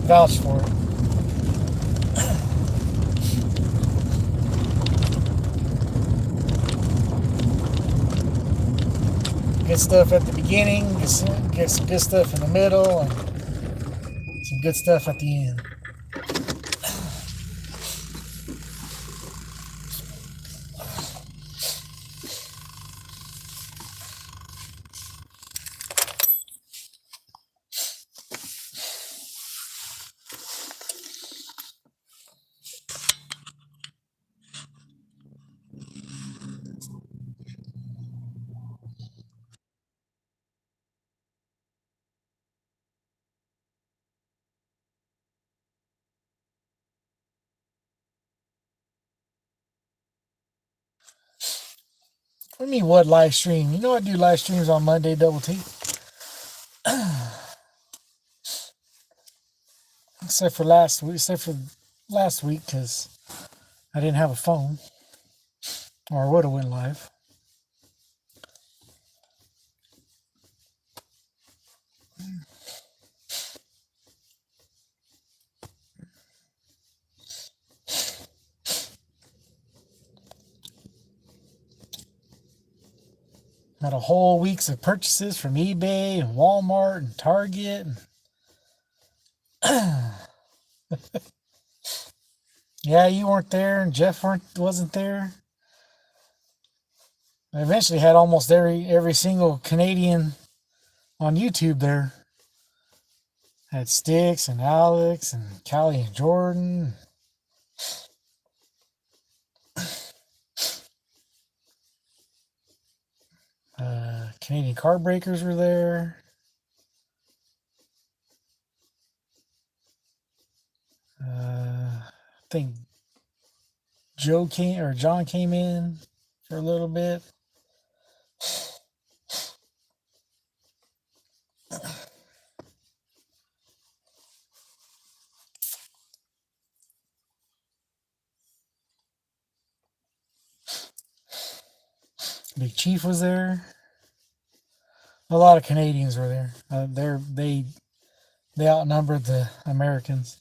vouch for it. Good stuff at the beginning, get some good stuff in the middle, and some good stuff at the end. What do you mean, what live stream? You know I do live streams on Monday, Double T. Except for last week, because I didn't have a phone, or I would have went live. Had a whole week's of purchases from eBay and Walmart and Target. Yeah, you weren't there, and Jeff wasn't there. I eventually had almost every single Canadian on YouTube there. Had Sticks and Alex and Callie and Jordan. Canadian car breakers were there. I think John came in for a little bit. Big Chief was there. A lot of Canadians were there. They outnumbered the Americans.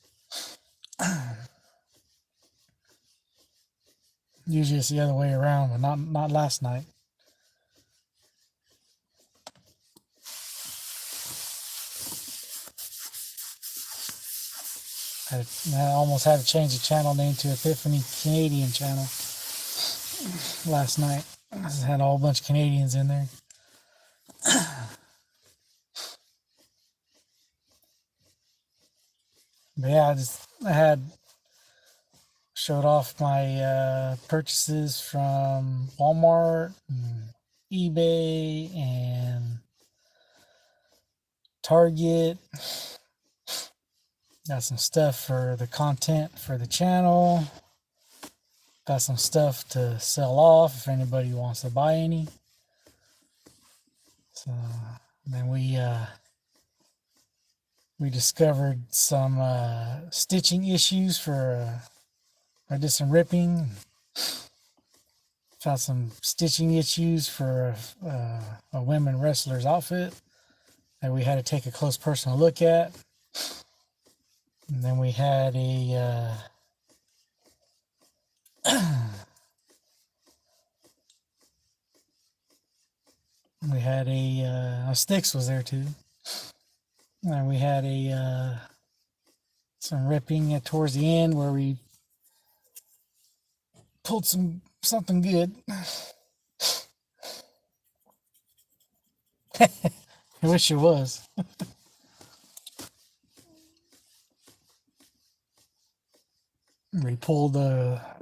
Usually it's the other way around, but not last night. I almost had to change the channel name to Epiphany Canadian Channel last night. I had a whole bunch of Canadians in there. But yeah, I showed off my purchases from Walmart, and eBay, and Target. Got some stuff for the content for the channel. Got some stuff to sell off if anybody wants to buy any. So then we discovered some stitching issues for I did some ripping. Found some stitching issues for a women wrestler's outfit that we had to take a close personal look at. And then we had a Sticks was there too. And we had some ripping towards the end where we pulled something good. I wish it was. We pulled a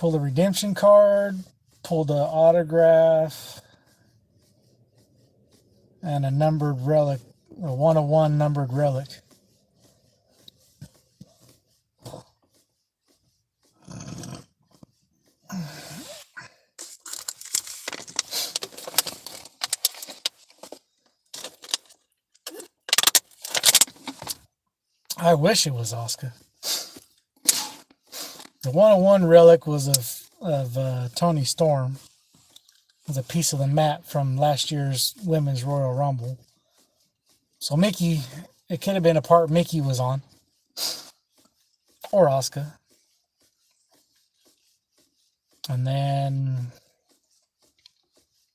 redemption card, pulled an autograph, and a numbered relic, a 101 numbered relic. I wish it was Oscar. The 101 relic was of Tony Storm. It was a piece of the mat from last year's Women's Royal Rumble. So Mickey, it could have been a part Mickey was on. Or Oscar. And then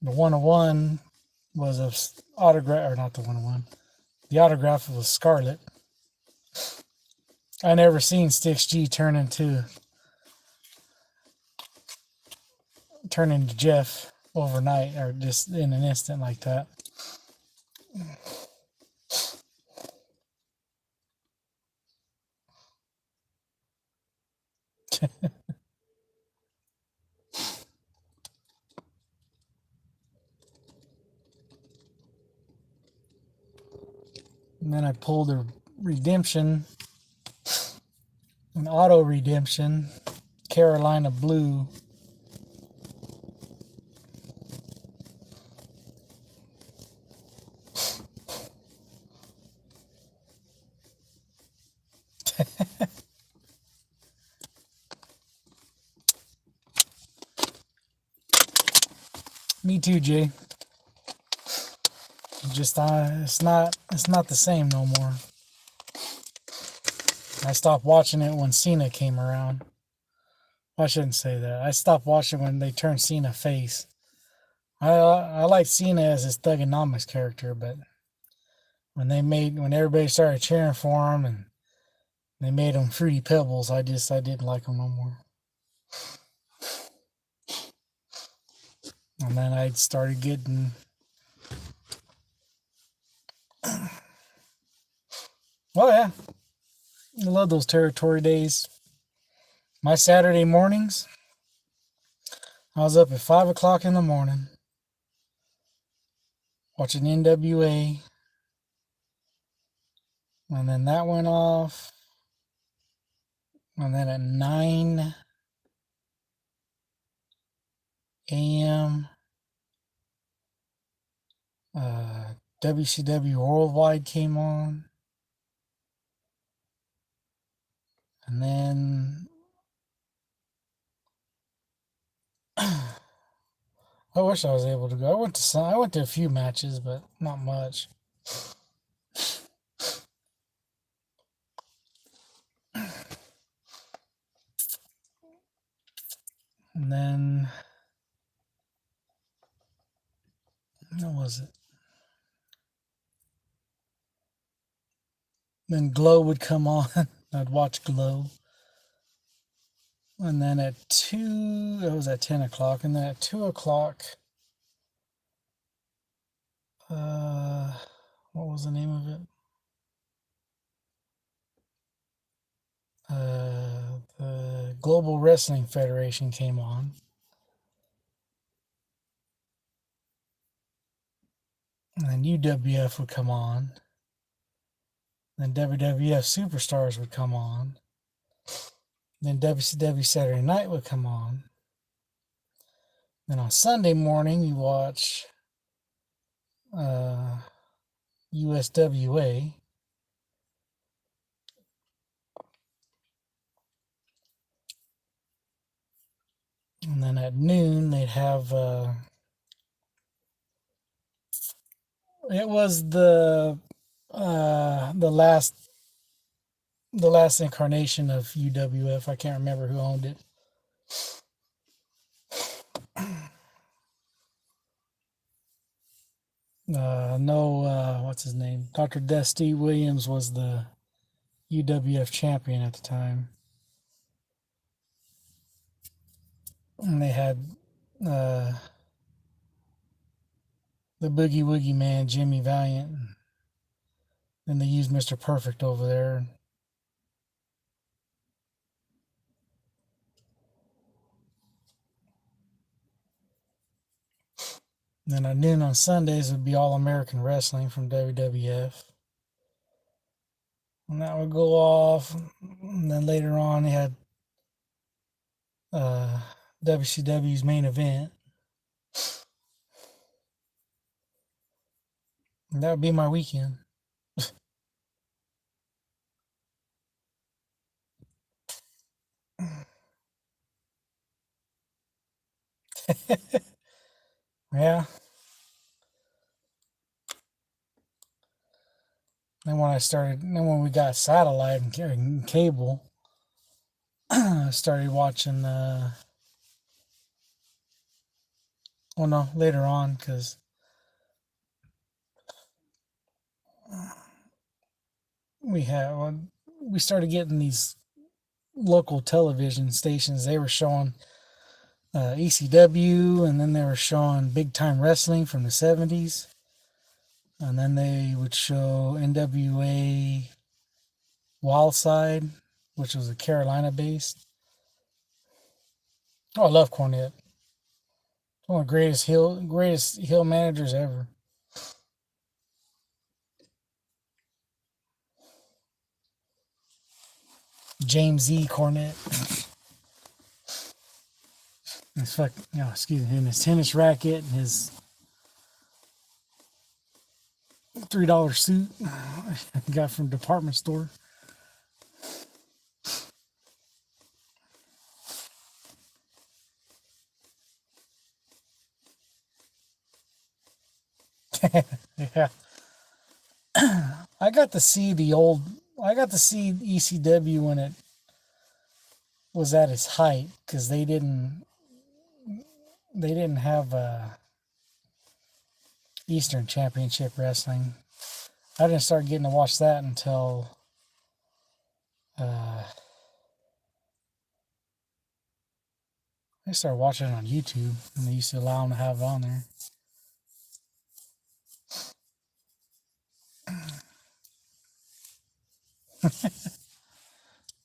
the 101 was of autograph, or not the 101. The autograph was Scarlet. I never seen Stix G turn into Jeff overnight or just in an instant like that. And then I pulled a redemption, an auto redemption, Carolina Blue. Me too, Jay. Just it's not the same no more. I stopped watching it when Cena came around. I shouldn't say that. I stopped watching when they turned Cena face. I like Cena as his Thugonomics character, but when everybody started cheering for him and they made him Fruity Pebbles, I didn't like him no more. And then I started getting oh yeah. I love those territory days. My Saturday mornings, I was up at 5 o'clock in the morning watching NWA. And then that went off. And then at 9 a.m., WCW Worldwide came on. And then I wish I was able to go. I went to a few matches, but not much. And then what was it? Then Glow would come on. I'd watch Glow. And then at 2, it was at 10 o'clock. And then at 2 o'clock, what was the name of it? The Global Wrestling Federation came on. And then UWF would come on. Then WWF Superstars would come on. Then WCW Saturday Night would come on. Then on Sunday morning, you watch USWA. And then at noon, they'd have it was the last incarnation of UWF. I can't remember who owned it. What's his name? Dr. Dusty Williams was the UWF champion at the time. And they had the Boogie Woogie Man, Jimmy Valiant. Then they used Mr. Perfect over there. And then at noon on Sundays would be All American Wrestling from WWF. And that would go off. And then later on, they had WCW's main event. And that would be my weekend. Yeah. Then when we got satellite and cable, I started watching, later on, because we started getting these local television stations. They were showing ECW, and then they were showing Big Time Wrestling from the 70s. And then they would show NWA Wildside, which was a Carolina based. Oh, I love Cornette. One of the greatest heel managers ever. James E. Cornette. And his tennis racket and his $3 suit I got from department store. Yeah. I got to see ECW when it was at its height, because they didn't have Eastern Championship Wrestling. I didn't start getting to watch that until I started watching it on YouTube, and they used to allow them to have it on there.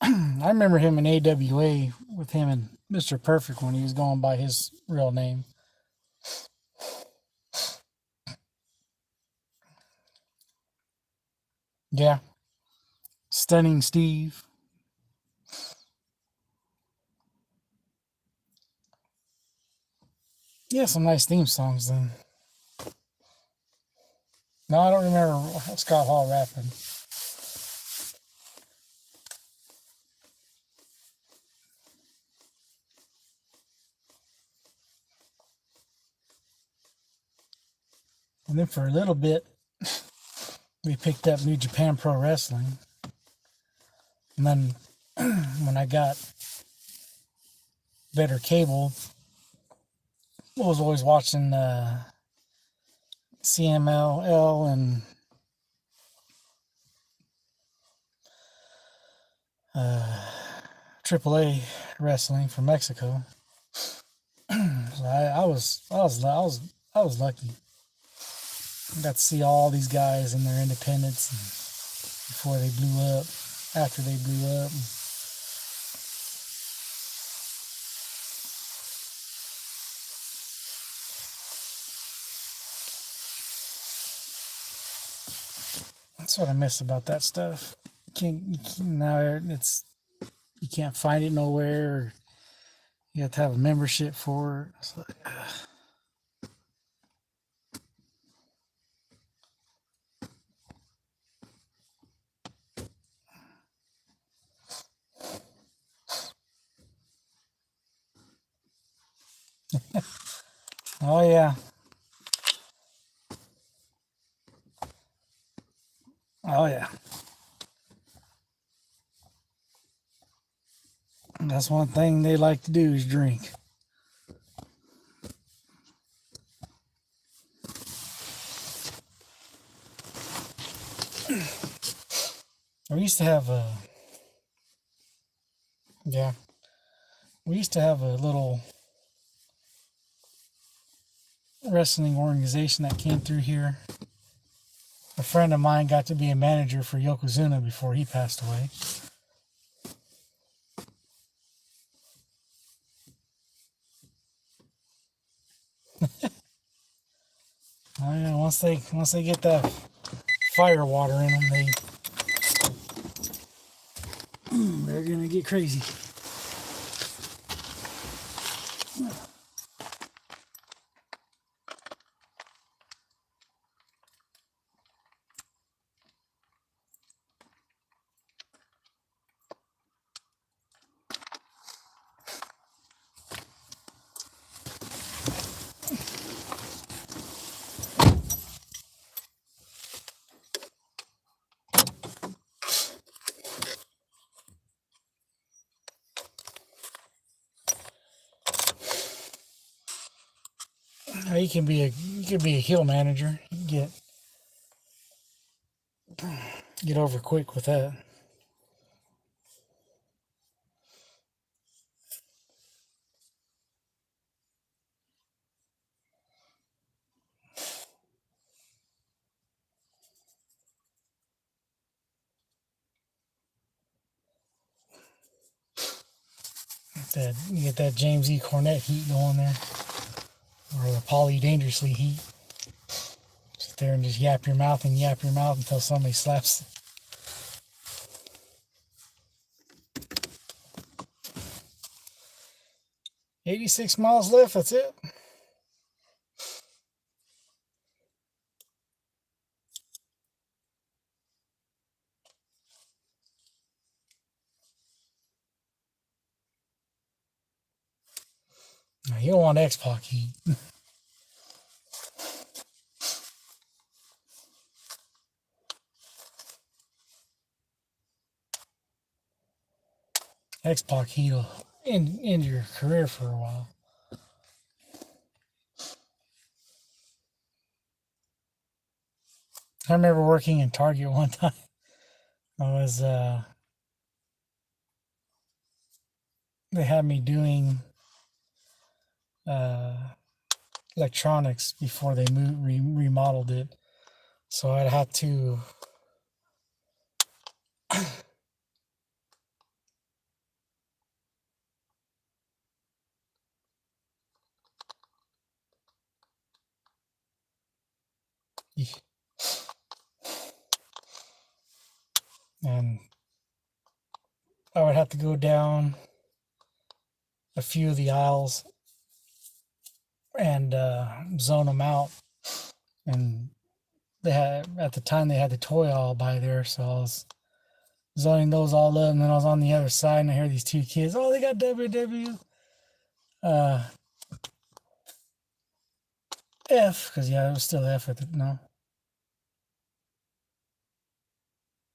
I remember him in AWA with him and Mr. Perfect when he was going by his real name. Yeah. Stunning Steve. Yeah, some nice theme songs then. No, I don't remember Scott Hall rapping. And then for a little bit, we picked up New Japan Pro Wrestling. And then when I got better cable, I was always watching CMLL and AAA wrestling from Mexico. So I was lucky. I got to see all these guys in their independence before they blew up, after they blew up. That's what I miss about that stuff. Now you can't find it nowhere. Or you have to have a membership for it. It's like, oh yeah, oh yeah. That's one thing they like to do is drink. We used to have we used to have a little wrestling organization that came through here. A friend of mine got to be a manager for Yokozuna before he passed away. Oh yeah, once they get that fire water in them, they're gonna get crazy. You can be a heel manager. You get over quick with that. You get that James E. Cornette heat going there, or the Paulie Dangerously heat. Sit there and just yap your mouth until somebody slaps. 86 miles left. That's it. Now, you don't want X-Pac heat. X-Pac heat will end your career for a while. I remember working in Target one time. I was they had me doing electronics before they remodeled it, so I'd have to and I would have to go down a few of the aisles and zone them out. And they had, at the time, they had the toy aisle by there, so I was zoning those all up. And then I was on the other side, and I hear these two kids. Oh, they got WW. F, because yeah, it was still F at the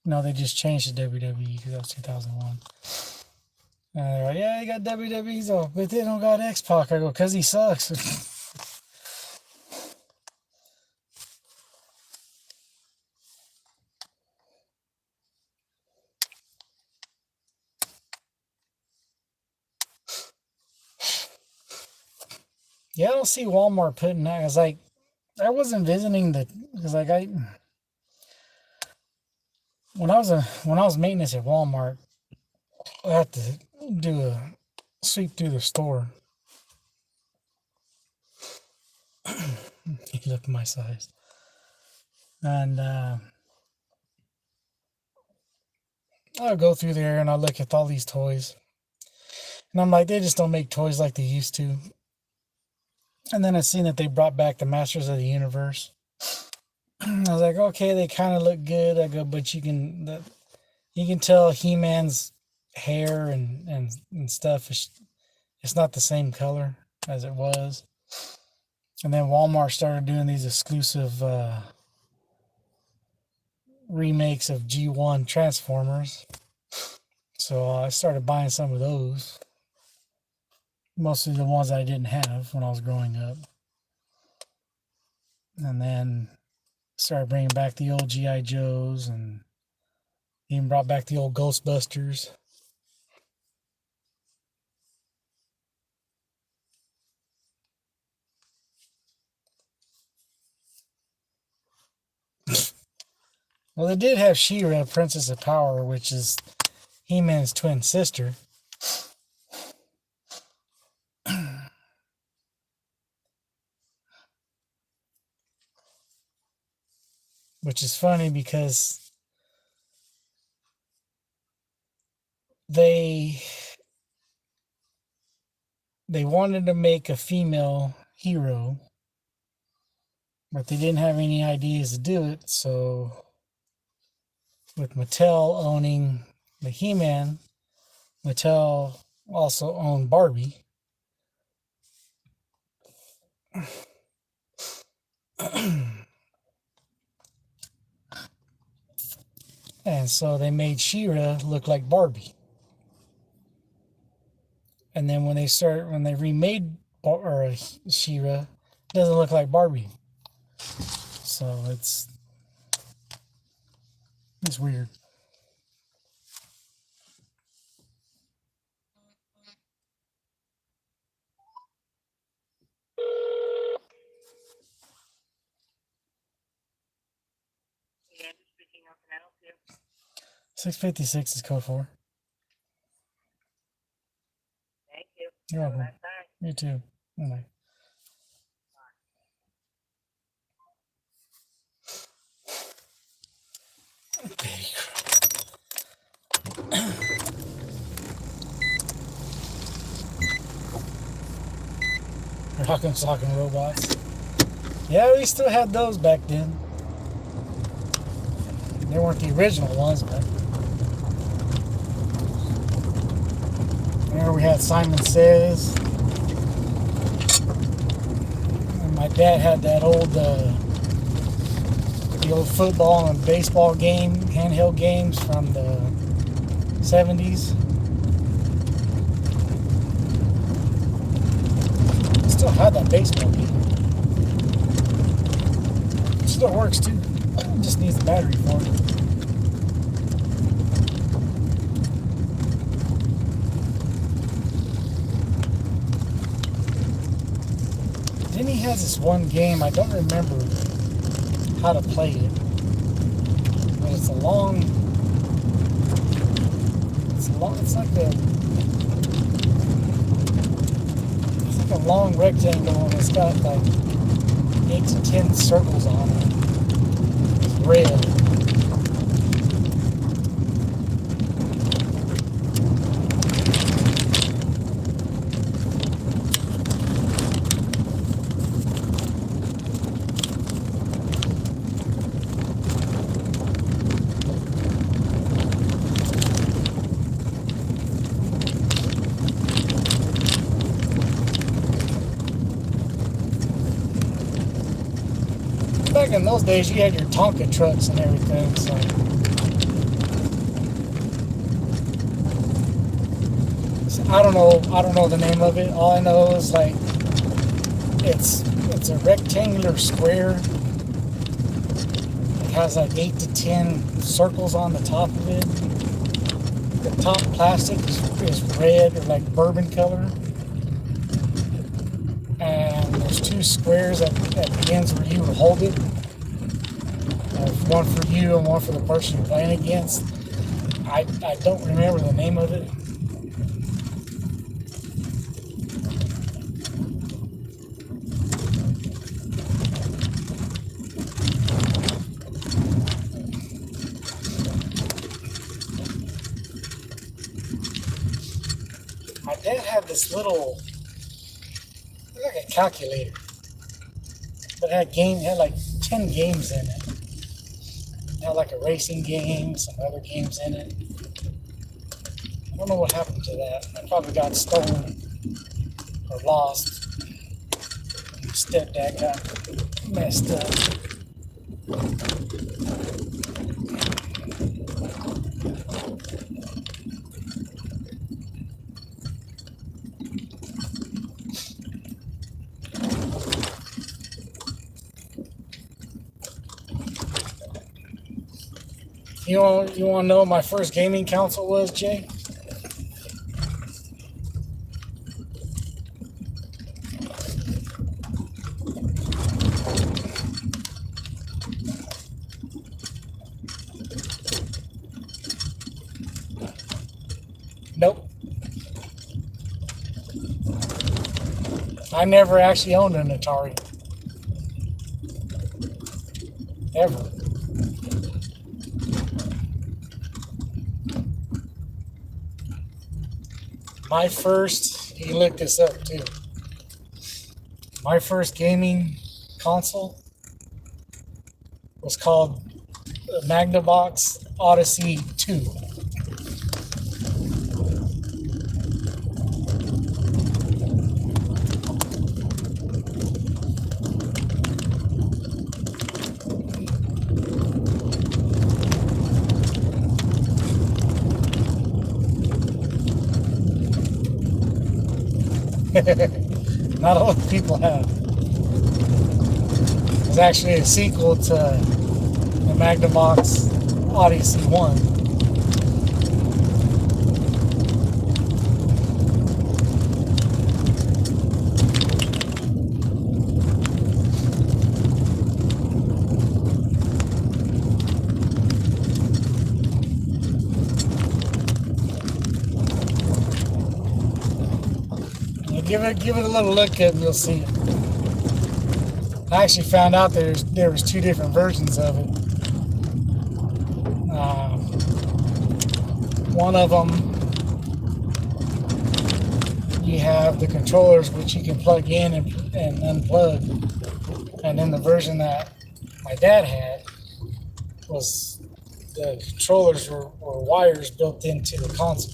no, they just changed to WWE because that was 2001. They're like, yeah, you got WWE's off, but they don't got X-Pac. I go, because he sucks. Yeah, I don't see Walmart putting that. I was like, I wasn't visiting because like when I was maintenance at Walmart, I had to do a sweep through the store. You look my size, and I'll go through there and I look at all these toys, and I'm like, they just don't make toys like they used to. And then I seen that they brought back the Masters of the Universe. I was like, okay, they kind of look good. I go, but you can tell He-Man's hair and stuff it's not the same color as it was. And then Walmart started doing these exclusive remakes of G1 Transformers. So I started buying some of those. Mostly the ones I didn't have when I was growing up. And then started bringing back the old G.I. Joes and even brought back the old Ghostbusters. Well, they did have She-Ra, Princess of Power, which is He-Man's twin sister. Which is funny because they wanted to make a female hero, but they didn't have any ideas to do it. So with Mattel owning the He-Man, Mattel also owned Barbie. And so they made She-Ra look like Barbie. And then when they remade She-Ra, it doesn't look like Barbie. So it's weird. Yeah, just speaking up and help you. 656 is code 4. Thank you. You're Have a welcome. nice day. You too. Bye. Baby Rock'em Sock'em Robots. Yeah, we still had those back then. They weren't the original ones, but there we had Simon Says. And my dad had that the old football and baseball handheld games from the 70s. Still had that baseball game. It still works too. It just needs a battery for it. Then he has this one game, I don't remember how to play it. But it's like a long rectangle and it's got like 8 to 10 circles on it. It's red. in those days you had your Tonka trucks and everything. So I don't know the name of it. All I know is like it's a rectangular square. It has like 8 to 10 circles on the top of it. The top plastic is red or like bourbon color. And there's 2 squares at the ends where you would hold it. One for you and one for the person you're playing against. I don't remember the name of it. My dad had this little, like a calculator, but it had like 10 games in it. It had like a racing game, some other games in it. I don't know what happened to that. It probably got stolen or lost. My stepdad got messed up. You want to know what my first gaming console was, Jay? Nope. I never actually owned an Atari. Ever. My first, you can look this up too. My first gaming console was called the Magnavox Odyssey 2. Not a lot of people have. It's actually a sequel to the Magnavox Odyssey 1. Give it a little look at and you'll see it. I actually found out there was 2 different versions of it. One of them, you have the controllers which you can plug in and unplug, and then the version that my dad had was the controllers were wires built into the console.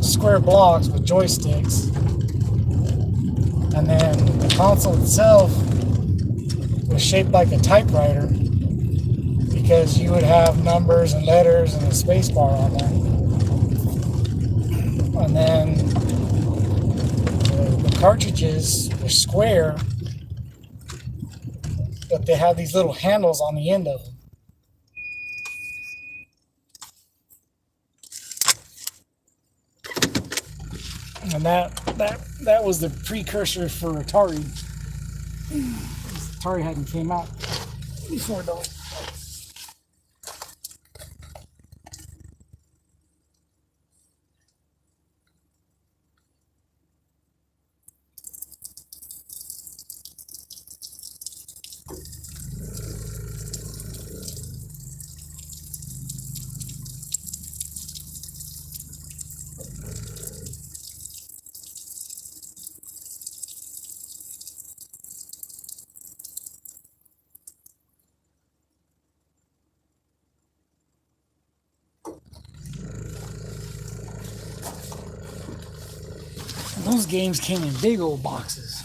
Square blocks with joysticks, and then the console itself was shaped like a typewriter because you would have numbers and letters and a space bar on there. And then the cartridges were square, but they have these little handles on the end of them. And that was the precursor for Atari. Atari hadn't came out before though. Those games came in big old boxes.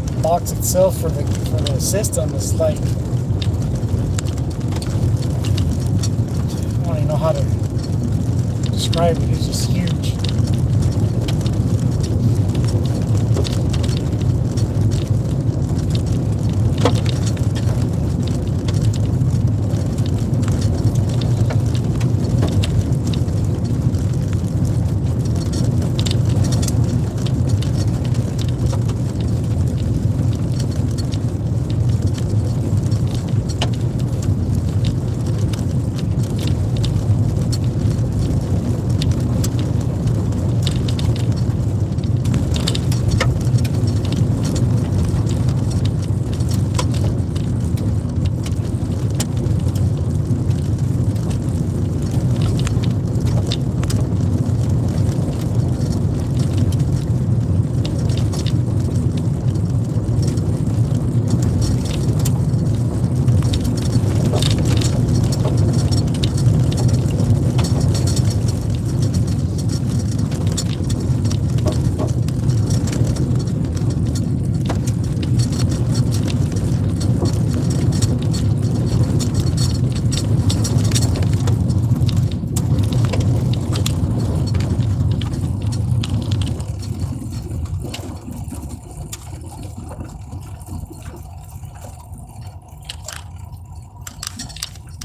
The box itself for the system is like, I don't even know how to describe it. It's just huge.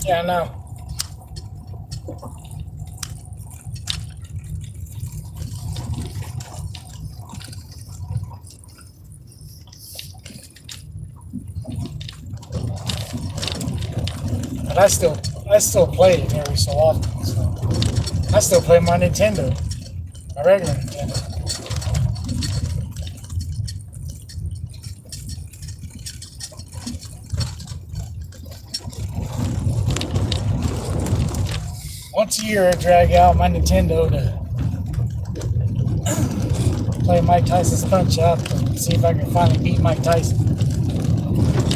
Yeah, I know. But I still play it every so often. So I still play my Nintendo, my regular Nintendo. Once a year, I drag out my Nintendo to play Mike Tyson's Punch Out and see if I can finally beat Mike Tyson.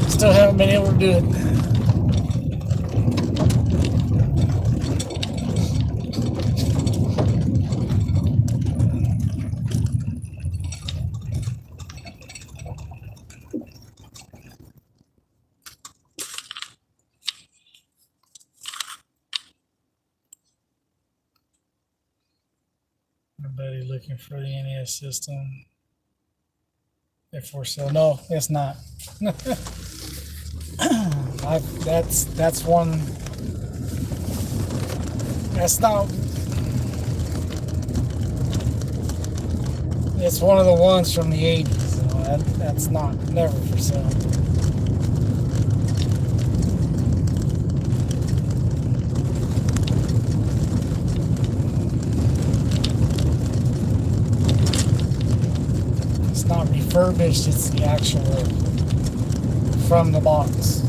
Still haven't been able to do it. Everybody looking for the NES system. If for sale, no, it's not. That's one. That's not. It's one of the ones from the 80s. So that's not never for sale. It's not refurbished. It's the actual from the box.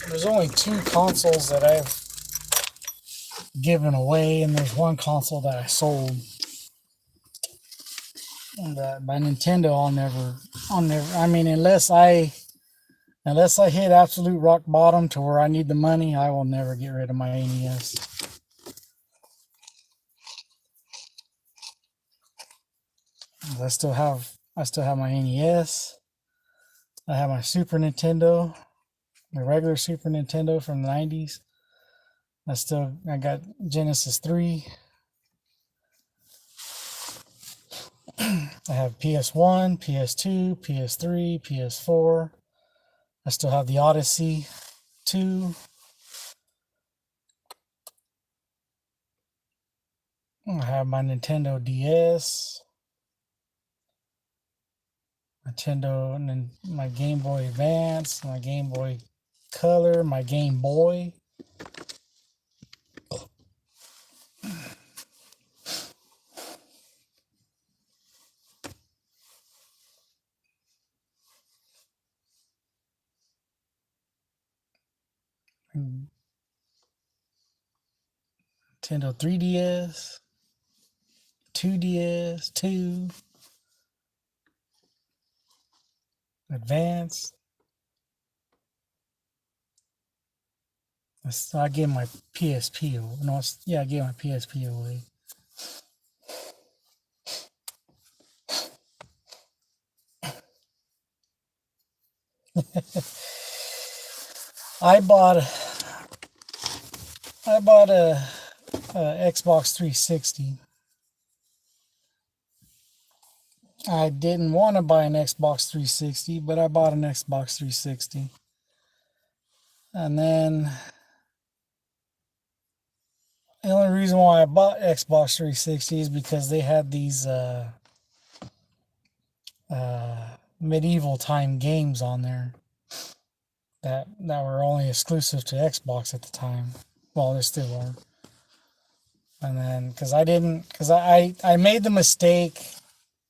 There's only 2 consoles that I've given away, and there's 1 console that I sold. And by Nintendo, I'll never. I mean, unless I hit absolute rock bottom to where I need the money, I will never get rid of my NES. I still have my NES. I have my Super Nintendo, my regular Super Nintendo from the 90s. I got Genesis 3. I have PS1, PS2, PS3, PS4. I still have the Odyssey 2. I have my Nintendo DS, and my Game Boy Advance, my Game Boy Color, my Game Boy. Nintendo 3DS, 2DS, 2, Advance. So I gave my PSP away. No, yeah, I gave my PSP away. I bought a Xbox 360. I didn't want to buy an Xbox 360, but I bought an Xbox 360. And then the only reason why I bought Xbox 360 is because they had these medieval time games on there that were only exclusive to Xbox at the time. Well, they still are. And then because I made the mistake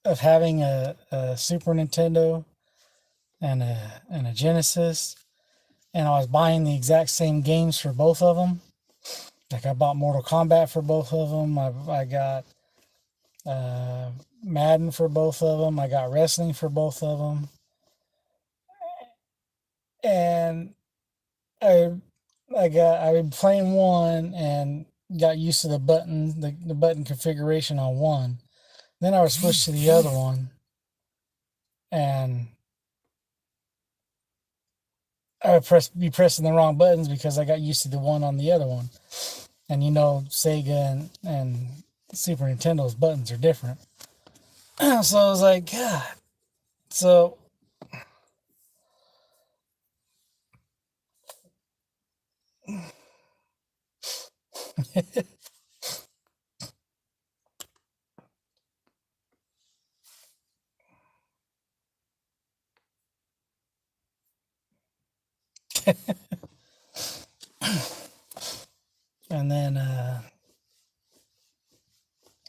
of having a Super Nintendo and a Genesis, and I was buying the exact same games for both of them. Like I bought Mortal Kombat for both of them. I got Madden for both of them. I got wrestling for both of them, and I I been playing one and got used to the button configuration on one. Then I would switch to the other one, and I would be pressing the wrong buttons because I got used to the one on the other one. And Sega and Super Nintendo's buttons are different. So I was like, God. So and then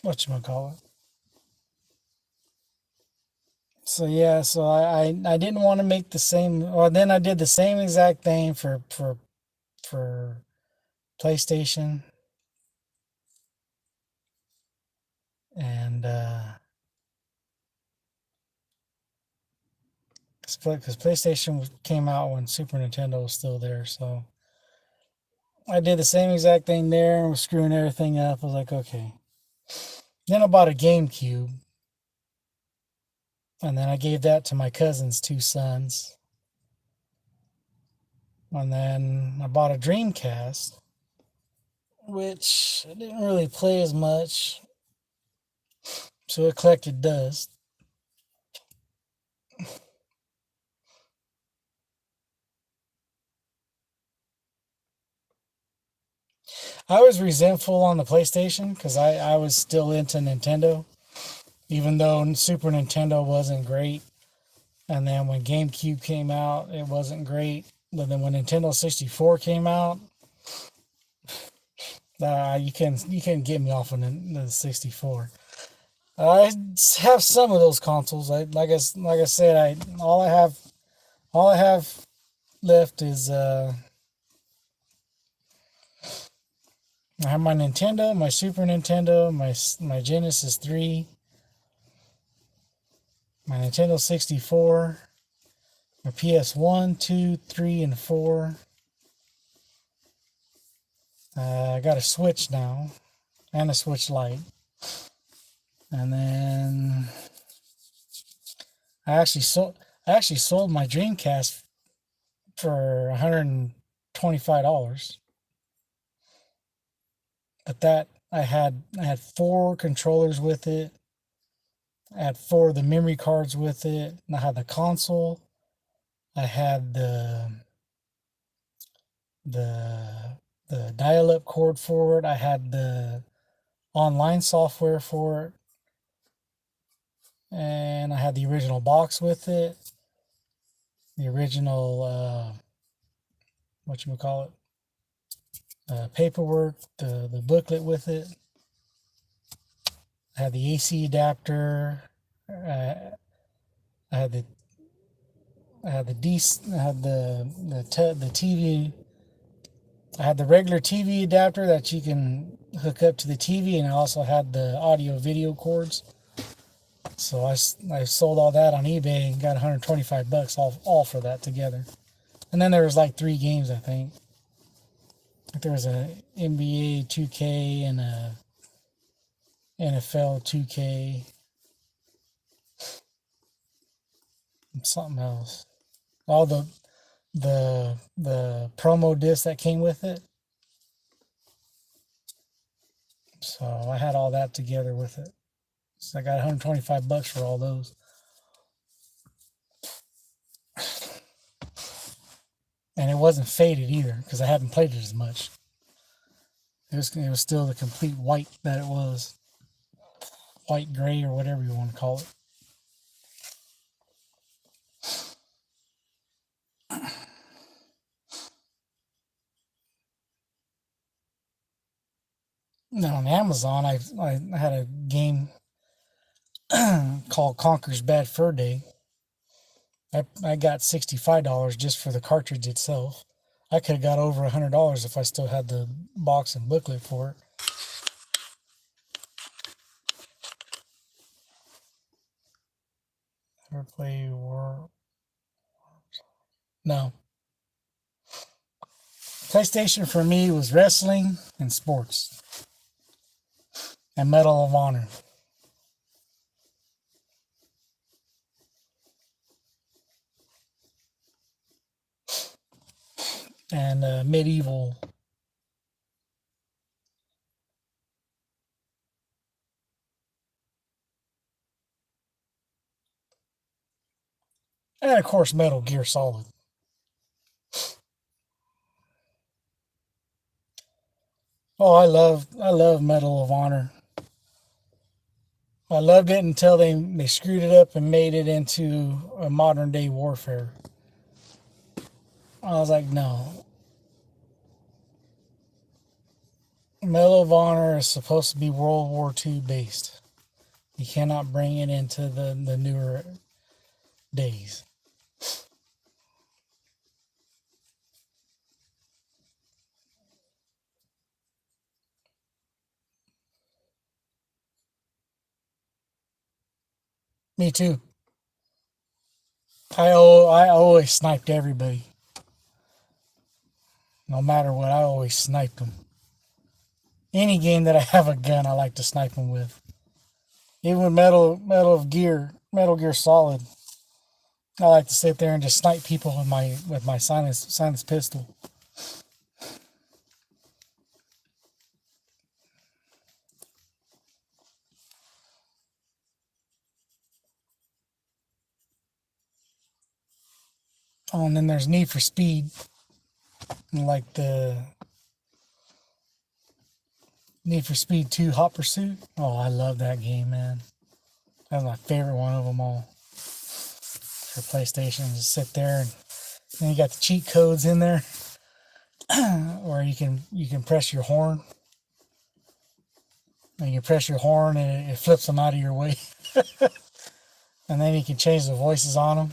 whatchamacallit. So yeah, so I didn't want to make the same. Well, then I did the same exact thing for PlayStation, and because PlayStation came out when Super Nintendo was still there, so I did the same exact thing there and was screwing everything up. I was like, okay. Then I bought a GameCube, and then I gave that to my cousin's two sons. And then I bought a Dreamcast, which I didn't really play as much, so it collected dust. I was resentful on the PlayStation because I was still into Nintendo, even though Super Nintendo wasn't great. And then when GameCube came out, it wasn't great. But then when Nintendo 64 came out, you can't get me off of the 64. I have some of those consoles. Like I said, all I have left is I have my Nintendo, my Super Nintendo, my Genesis 3, my Nintendo 64, my PS1, 2, 3, and 4. I got a Switch now and a Switch Lite. And then I actually sold my Dreamcast for $125. But that I had 4 controllers with it. I had 4 of the memory cards with it. And I had the console. I had the the dial-up cord for it. I had the online software for it, and I had the original box with it. The original what you call it, paperwork, the booklet with it. I had the AC adapter. I had the I had the I had the TV. I had the regular TV adapter that you can hook up to the TV, and I also had the audio video cords. So I sold all that on eBay and got $125 all for that together. And then there was like 3 games, I think. There was a NBA 2K and a NFL 2K and something else. All the promo disc that came with it. So I had all that together with it. So I got $125 for all those. And it wasn't faded either because I hadn't played it as much. It was still the complete white that it was. White gray or whatever you want to call it. Now on Amazon, I had a game called Conker's Bad Fur Day. I got $65 just for the cartridge itself. I could have got over $100 if I still had the box and booklet for it. Ever play War? No. PlayStation for me was wrestling and sports. And Medal of Honor. And Medieval. And of course Metal Gear Solid. Oh, I love Medal of Honor. I loved it until they screwed it up and made it into a modern day warfare. I was like, no. Medal of Honor is supposed to be World War II based. You cannot bring it into the newer days. Me too. I always sniped everybody. No matter what, I always sniped them. Any game that I have a gun, I like to snipe them with. Even Metal Gear Solid, I like to sit there and just snipe people with my silence pistol. Oh, and then there's Need for Speed, like the Need for Speed 2 Hot Pursuit. Oh, I love that game, man. That's my favorite one of them all. For PlayStation, just sit there and then you got the cheat codes in there, where you can press your horn, and you press your horn and it flips them out of your way, and then you can change the voices on them.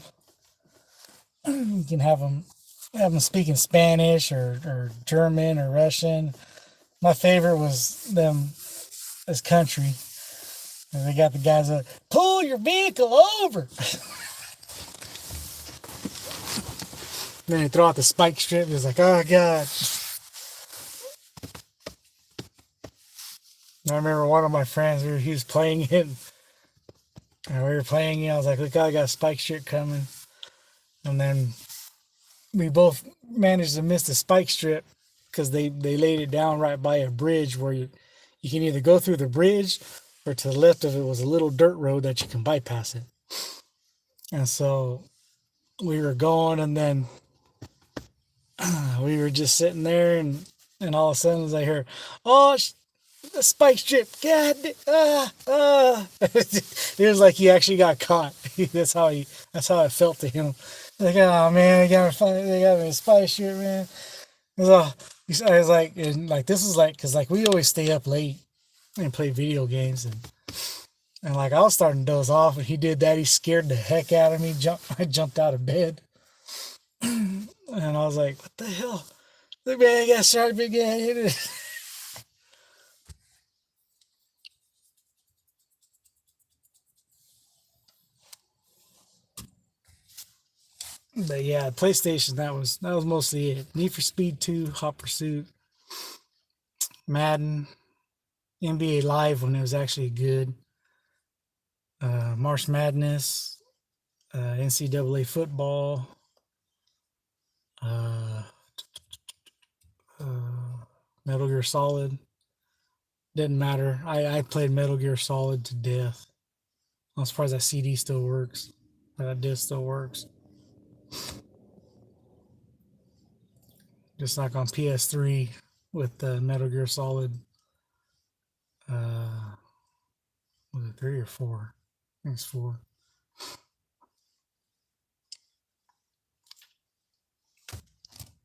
You can have them speaking Spanish or German or Russian. My favorite was them as country. And they got the guys that pull your vehicle over. Then they throw out the spike strip. It's like, oh god. I remember one of my friends, he was playing it. And we were playing it. I was like, look, I got a spike strip coming. And then we both managed to miss the spike strip because they laid it down right by a bridge where you can either go through the bridge or to the left of it was a little dirt road that you can bypass it. And so we were going, and then we were just sitting there, and all of a sudden I hear, oh, a spike strip. God, it was like he actually got caught. That's how it felt to him. Like, oh man, they got me a spike strip, man. It was all, I was like, and like this is like, cause like we always stay up late and play video games, and like I was starting to doze off, and he did that. He scared the heck out of me. I jumped out of bed, and I was like, what the hell? The man got shot, big guy. But yeah, PlayStation. That was mostly it. Need for Speed 2, Hot Pursuit, Madden, NBA Live when it was actually good, March Madness, NCAA football, uh, Metal Gear Solid. Didn't matter. I played Metal Gear Solid to death. I'm surprised that CD still works. That disc still works. Just like on PS3 with Metal Gear Solid. Uh, was it 3 or 4? I think it's 4.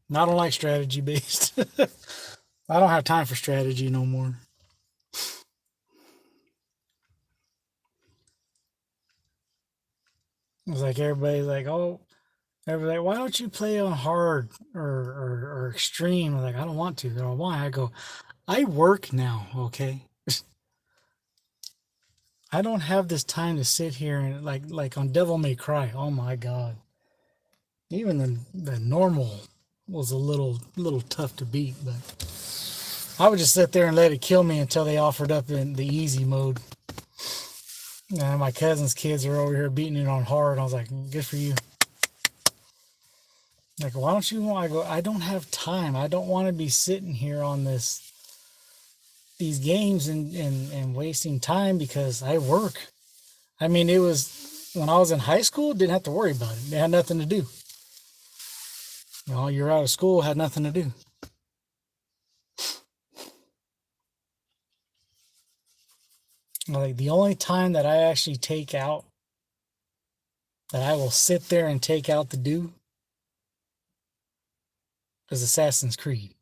I don't like strategy based. I don't have time for strategy no more. It's like everybody's like, oh, everybody's like, why don't you play on hard or extreme? I'm like, I don't want to. They're like, why? I go, I work now, okay? I don't have this time to sit here and like on Devil May Cry. Oh my god. Even the normal was a little tough to beat, but I would just sit there and let it kill me until they offered up in the easy mode. And my cousin's kids are over here beating it on hard. I was like, good for you. Like, why don't you want? I go, I don't have time. I don't want to be sitting here on these games and wasting time because I work. I mean, it was when I was in high school, didn't have to worry about it. They had nothing to do. You know, you're out of school, had nothing to do. Like the only time that I actually take out, that I will sit there and take out to do, is Assassin's Creed.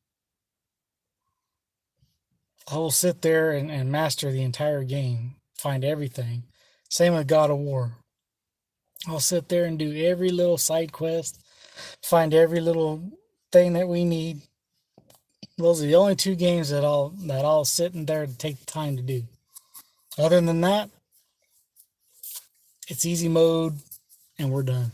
I will sit there and master the entire game, find everything. Same with God of War. I'll sit there and do every little side quest, find every little thing that we need. Those are the only two games that I'll sit in there to take the time to do. Other than that, it's easy mode and we're done.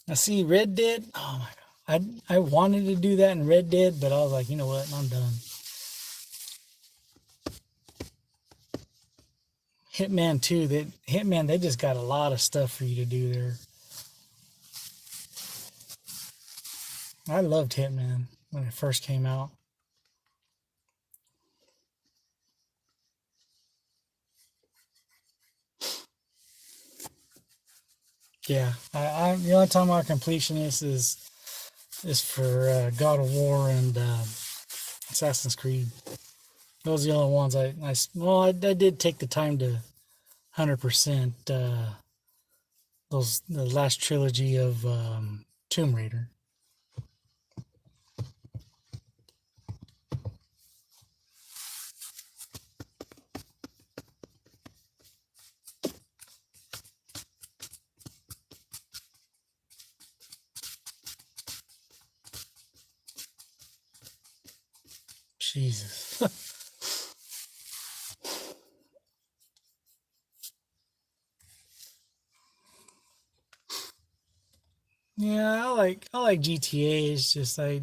I see Red Dead. Oh my god. I wanted to do that in Red Dead, but I was like, you know what? I'm done. Hitman 2, they just got a lot of stuff for you to do there. I loved Hitman when it first came out. Yeah, the only time I completion this is for God of War and Assassin's Creed. Those are the only ones I did take the time to 100% the last trilogy of Tomb Raider. Jesus. Yeah, I like GTA. It's just I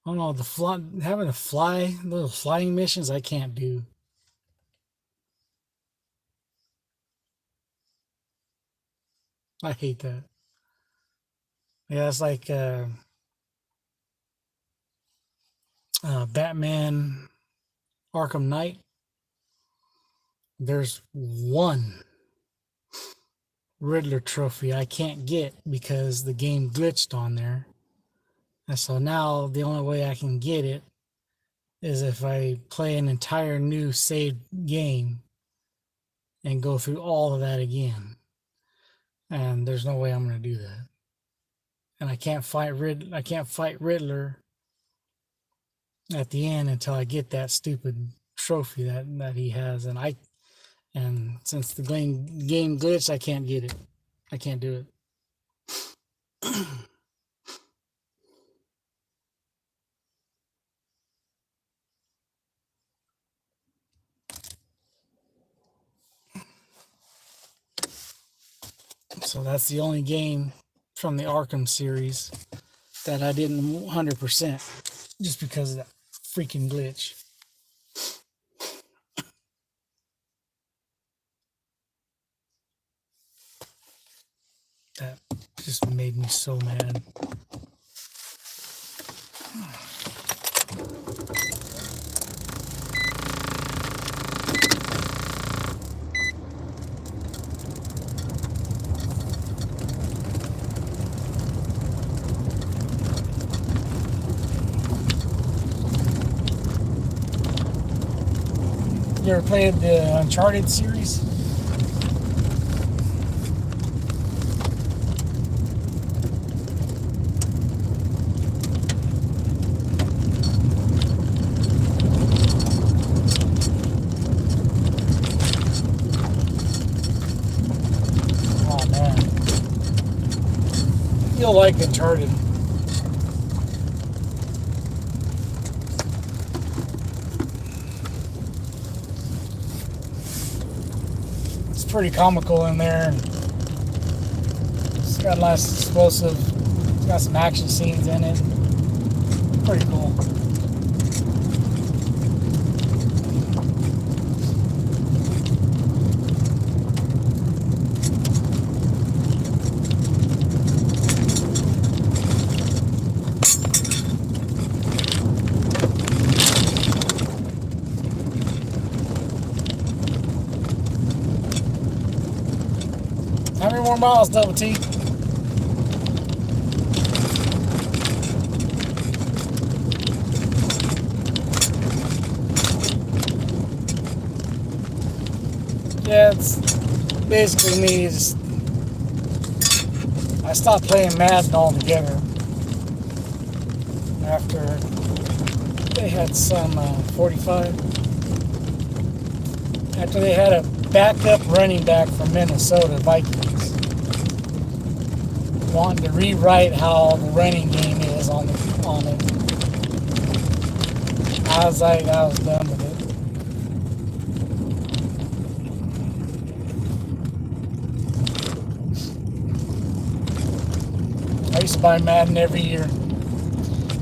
don't know, having to fly little flying missions I can't do. I hate that. Yeah, it's like Batman Arkham Knight. There's one Riddler trophy I can't get because the game glitched on there. And so now the only way I can get it is if I play an entire new saved game and go through all of that again. And there's no way I'm going to do that. And I can't fight Riddler at the end until I get that stupid trophy that he has. And since the game glitched, I can't get it. I can't do it. So that's the only game from the Arkham series that I didn't 100% just because of that freaking glitch. That just made me so mad. You ever played the Uncharted series? Oh man. You'll like Uncharted. Pretty comical in there. It's got lots of explosive. It's got some action scenes in it. Pretty cool. How many more miles, Double T? Yeah, it's basically me. I stopped playing Madden altogether after they had some 45. After they had a backup running back from Minnesota Vikings wanting to rewrite how the running game is on it. I was done with it. I used to buy Madden every year.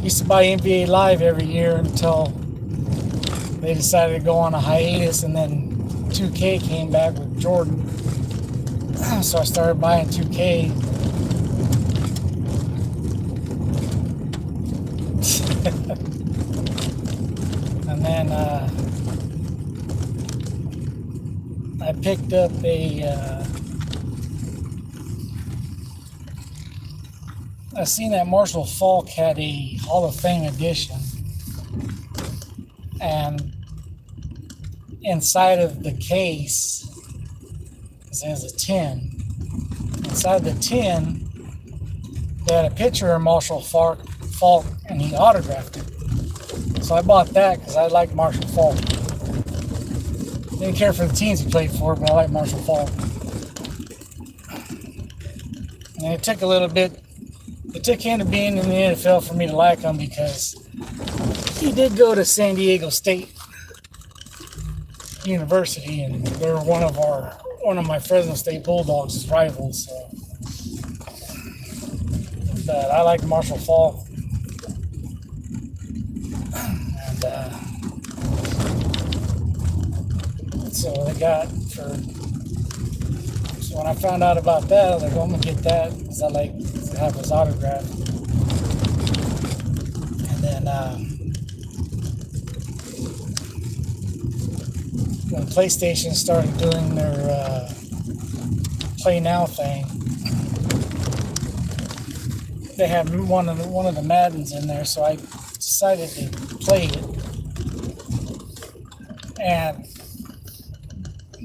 Used to buy NBA Live every year until they decided to go on a hiatus, and then 2K came back with Jordan. So I started buying 2K. And then I picked up I seen that Marshall Falk had a Hall of Fame edition, and inside of the case it says a 10. Inside the 10 they had a picture of Marshall Falk and he autographed it. So I bought that because I liked Marshall Falk. Didn't care for the teams he played for, but I liked Marshall Falk. And it took a little bit. It took him to being in the NFL for me to like him because he did go to San Diego State University, and they were one of my Fresno State Bulldogs' rivals. So. But I like Marshall Falk. And so they got for So when I found out about that, I was like, well, I'm gonna get that because I like to have his autograph. And then when PlayStation started doing their Play Now thing, they had one of the Maddens in there, so I decided to play it. And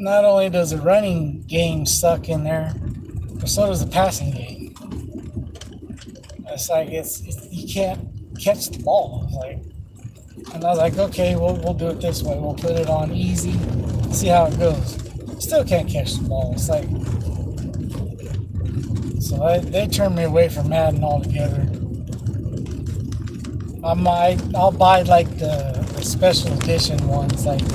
not only does the running game suck in there, but so does the passing game. It's like you can't catch the ball. And I was like, okay, we'll do it this way. We'll put it on easy, see how it goes. Still can't catch the ball. It's like, so they turned me away from Madden altogether. I'll buy like the special edition ones, like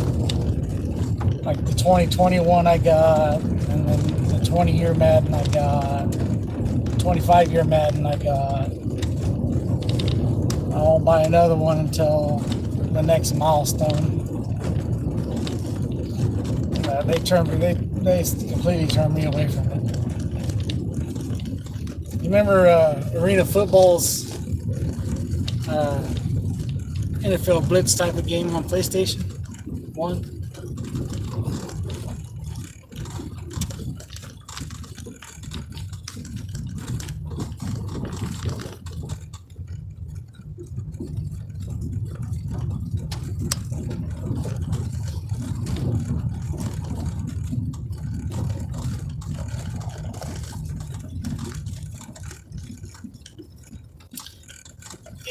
the 2021 I got, and then the 20-year Madden I got, 25-year Madden I got. I won't buy another one until the next milestone. They completely turned me away from it. You remember Arena Football's NFL Blitz type of game on PlayStation 1?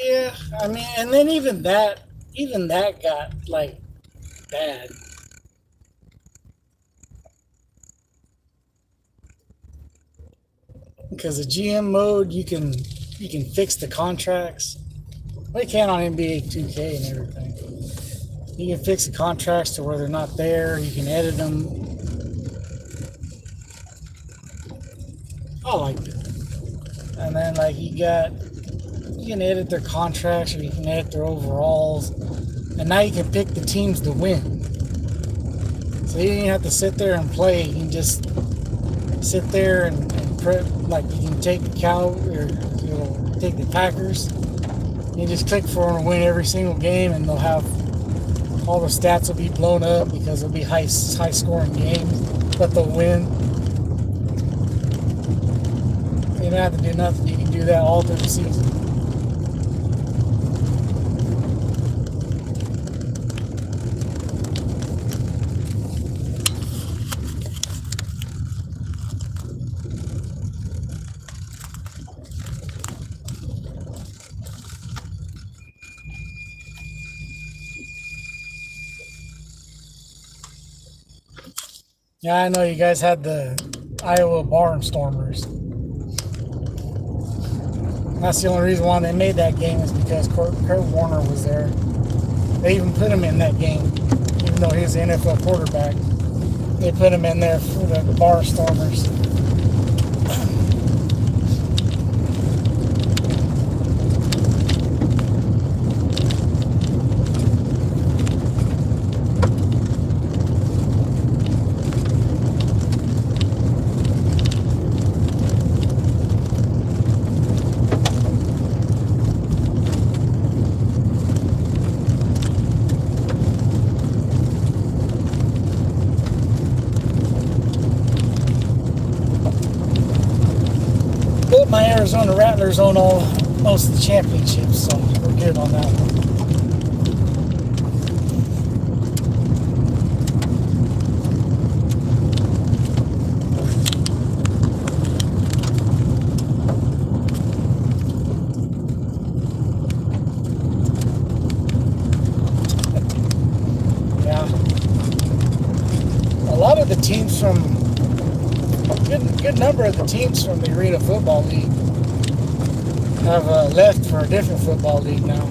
Yeah, I mean, and then even that got like bad. Because the GM mode, you can fix the contracts. They can on NBA 2K and everything. You can fix the contracts to where they're not there. You can edit them. I liked it. And then like you can edit their contracts, or you can edit their overalls, and now you can pick the teams to win. So you don't have to sit there and play. You can just sit there and prep. Like you can take the take the Packers. You just click for them to win every single game, and they'll have all the stats will be blown up because it'll be high scoring games, but they'll win. You don't have to do nothing. You can do that all through the season. Yeah, I know you guys had the Iowa Barnstormers. That's the only reason why they made that game is because Kurt Warner was there. They even put him in that game, even though he was the NFL quarterback. They put him in there for the Barnstormers. My Arizona Rattlers own most of the championships, so we're good on that one. Yeah, a lot of the teams from good number of the teams from the Arena Football League have left for a different football league now.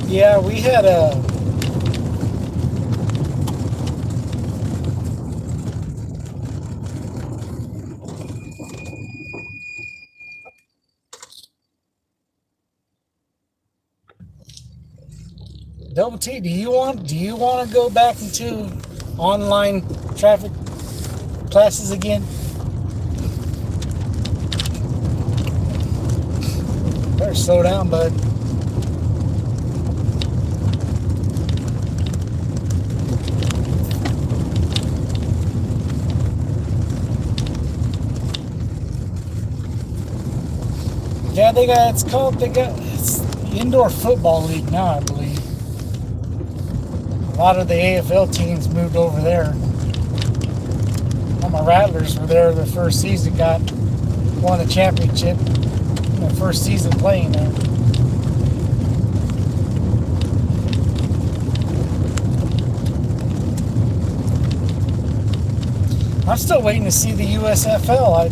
Yeah, we had Double T, do you want to go back into online traffic classes again? Better slow down, bud. Yeah, it's indoor football league now, I believe. A lot of the AFL teams moved over there. All my Rattlers were there the first season, won the championship in their first season playing there. I'm still waiting to see the USFL.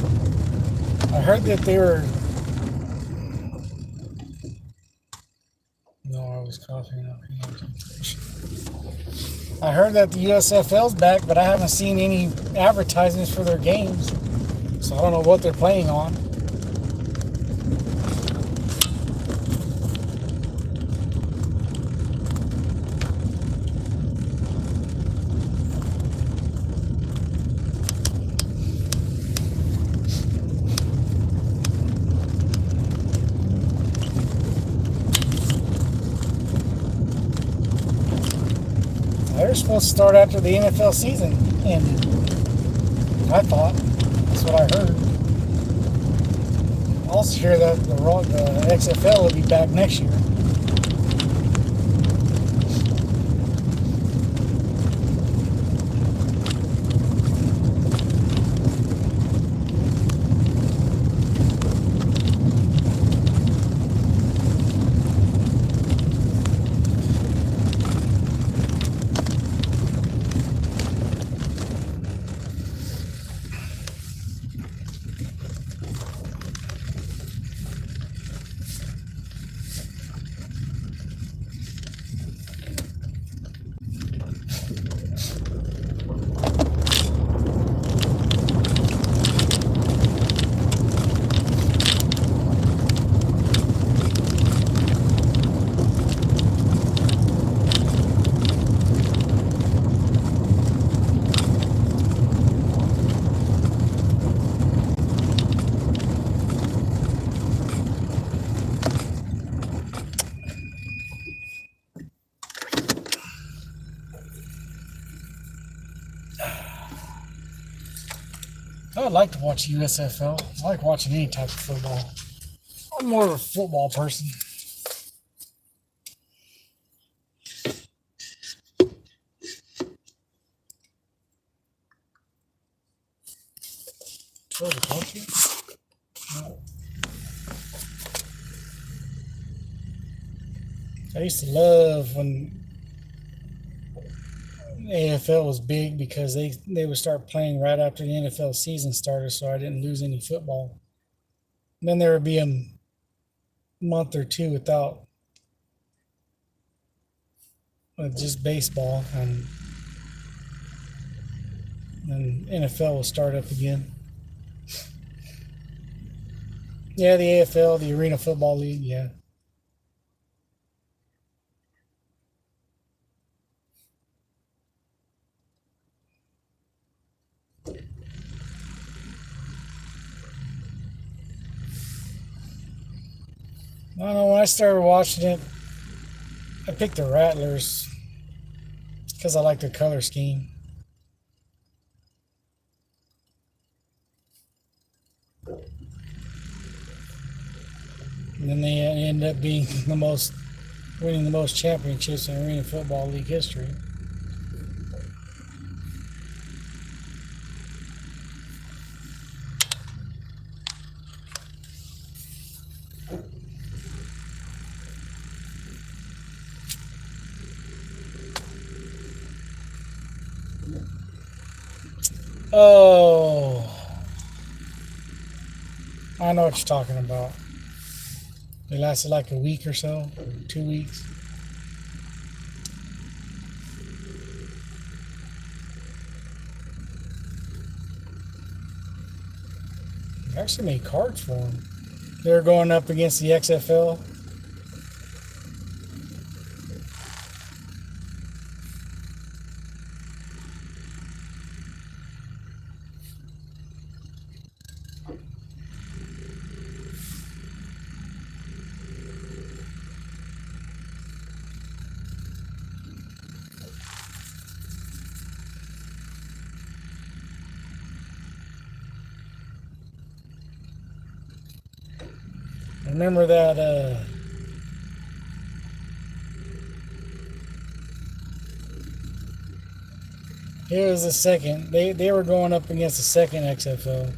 I heard that they were. No, I was coughing up. I heard that the USFL's back, but I haven't seen any advertisements for their games. So I don't know what they're playing on. They're supposed to start after the NFL season ended. I thought. That's what I heard. I also hear that the XFL will be back next year. I would like to watch USFL. I like watching any type of football. I'm more of a football person. I used to love when AFL was big because they would start playing right after the NFL season started, so I didn't lose any football. And then there would be a month or two without just baseball, and then NFL will start up again. Yeah, the AFL, the Arena Football League, yeah. I don't know, when I started watching it, I picked the Rattlers because I like their color scheme. And then they end up being winning the most championships in Arena Football League history. Oh, I know what you're talking about. It lasted like a week or so, 2 weeks. They actually made cards for them. They were going up against the XFL. Remember that here was the second. They were going up against the second XFL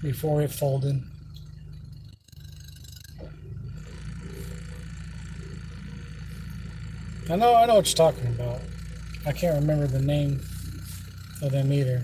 before it folded. I know what you're talking about. I can't remember the name of them either.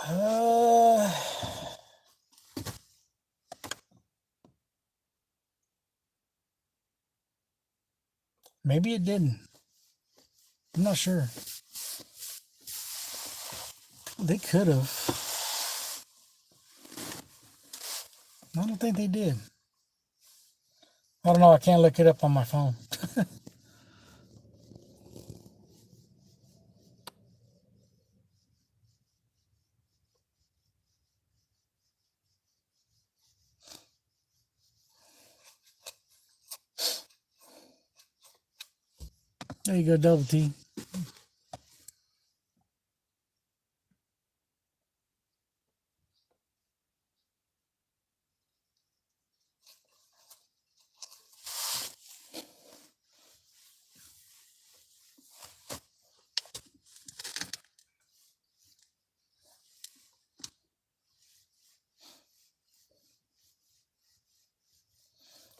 Uh, Maybe it didn't. I'm not sure. They could have. I don't think they did. I don't know. I can't look it up on my phone. There you go, Double T.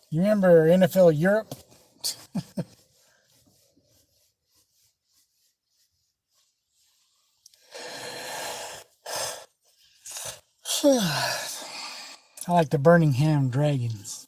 You remember NFL Europe? I like the Birmingham Dragons.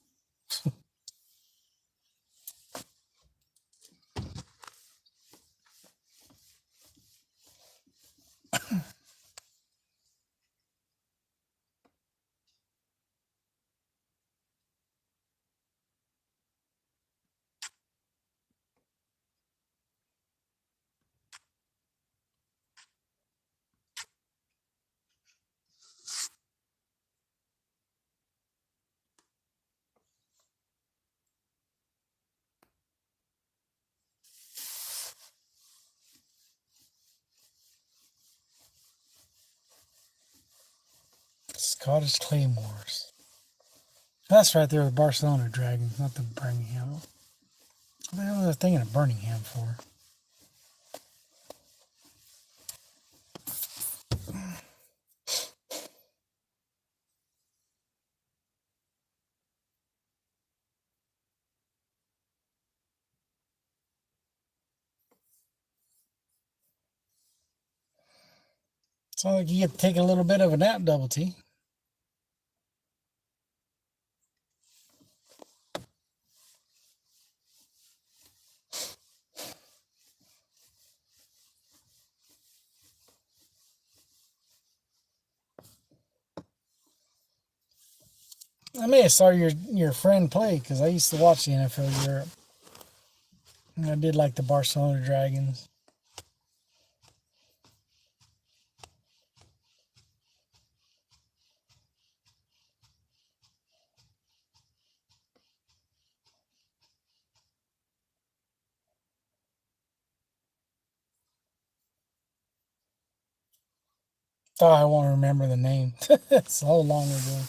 Scottish Claymores. That's right there, the Barcelona Dragons, not the Birmingham. What the hell was I thinking of Birmingham for? Sounds like you get to take a little bit of a nap, Double T. I may have saw your friend play because I used to watch the NFL Europe. And I did like the Barcelona Dragons. Oh, I won't remember the name. It's so long ago.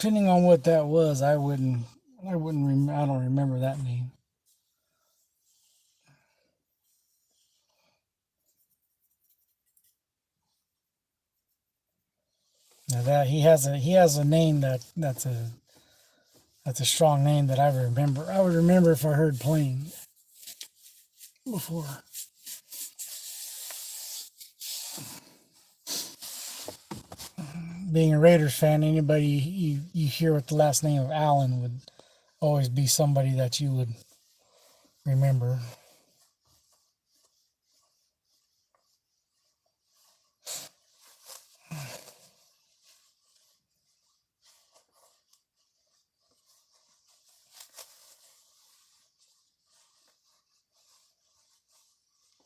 depending on what that was, I wouldn't. I don't remember that name. Now that he has a name that's a strong name that I remember. I would remember if I heard playing before. Being a Raiders fan, anybody you hear with the last name of Allen would always be somebody that you would remember.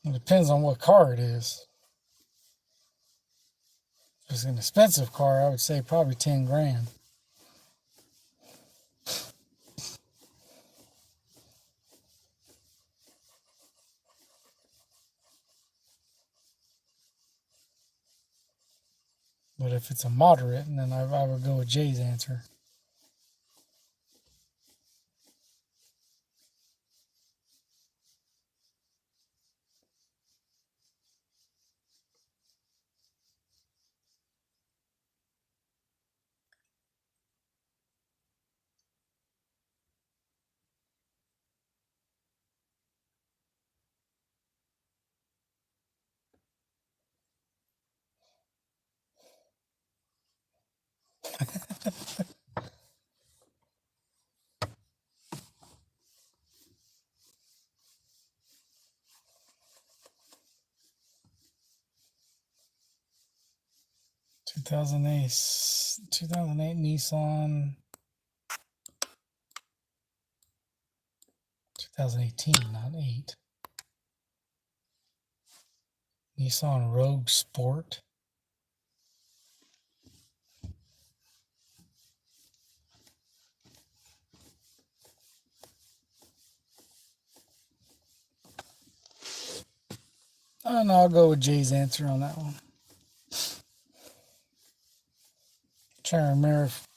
It depends on what car it is. If it's an expensive car, I would say probably 10 grand. But if it's a moderate, then I would go with Jay's answer. Two thousand eight Nissan. 2018, not 8. Nissan Rogue Sport. I don't know. I'll go with Jay's answer on that one. Trying to remember if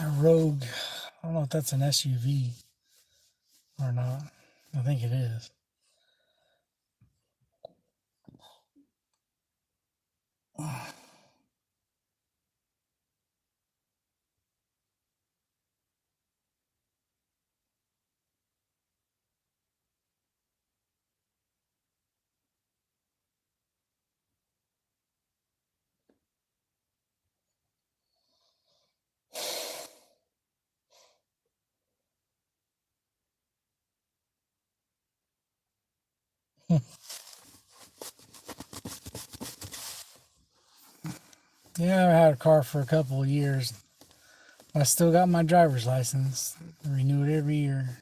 a Rogue. I don't know if that's an SUV or not. I think it is. Yeah, I had a car for a couple of years. I still got my driver's license. I renew it every year.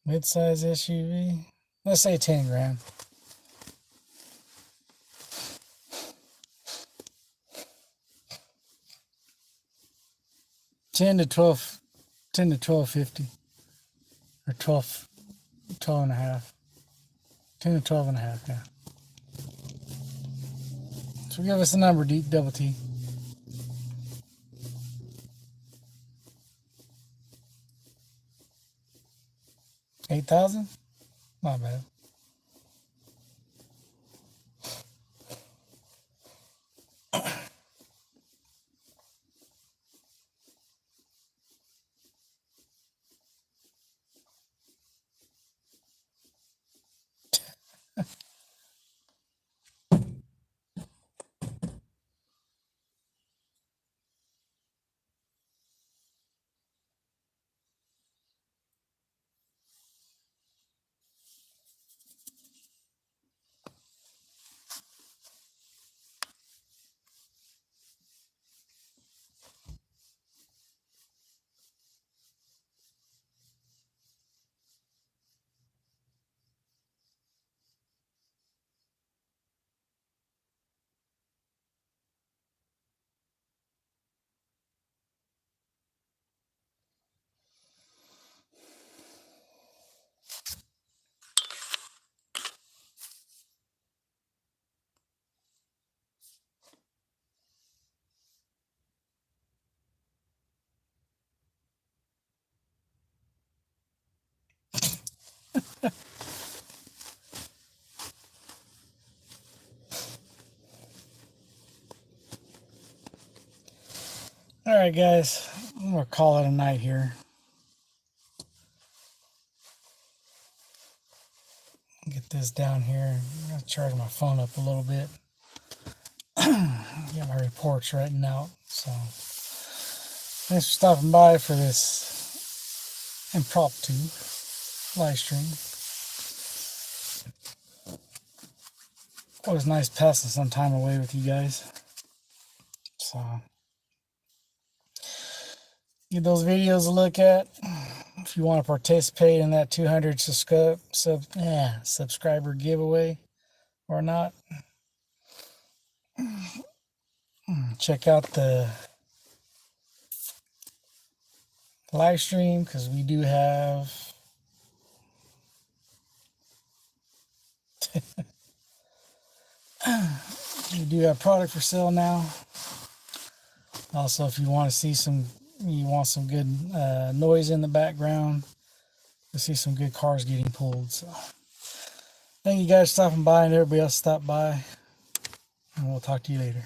Mid-size SUV. Let's say 10 grand. 10 to 12, 10 to 1250, or 12, 12 and a half. 10 to 12 and a half, yeah. So give us a number, double T. 8,000? Not bad. All right, guys, I'm gonna call it a night here. Get this down here. I'm gonna charge my phone up a little bit. Get my reports written out. So, thanks for stopping by for this impromptu live stream. Always nice passing some time away with you guys. So, give those videos a look at. If you want to participate in that 200 subscriber giveaway or not, check out the live stream because we do have product for sale now. Also, if you want to see some good noise in the background, you'll see some good cars getting pulled. So thank you guys for stopping by, and everybody else stopped by, and we'll talk to you later.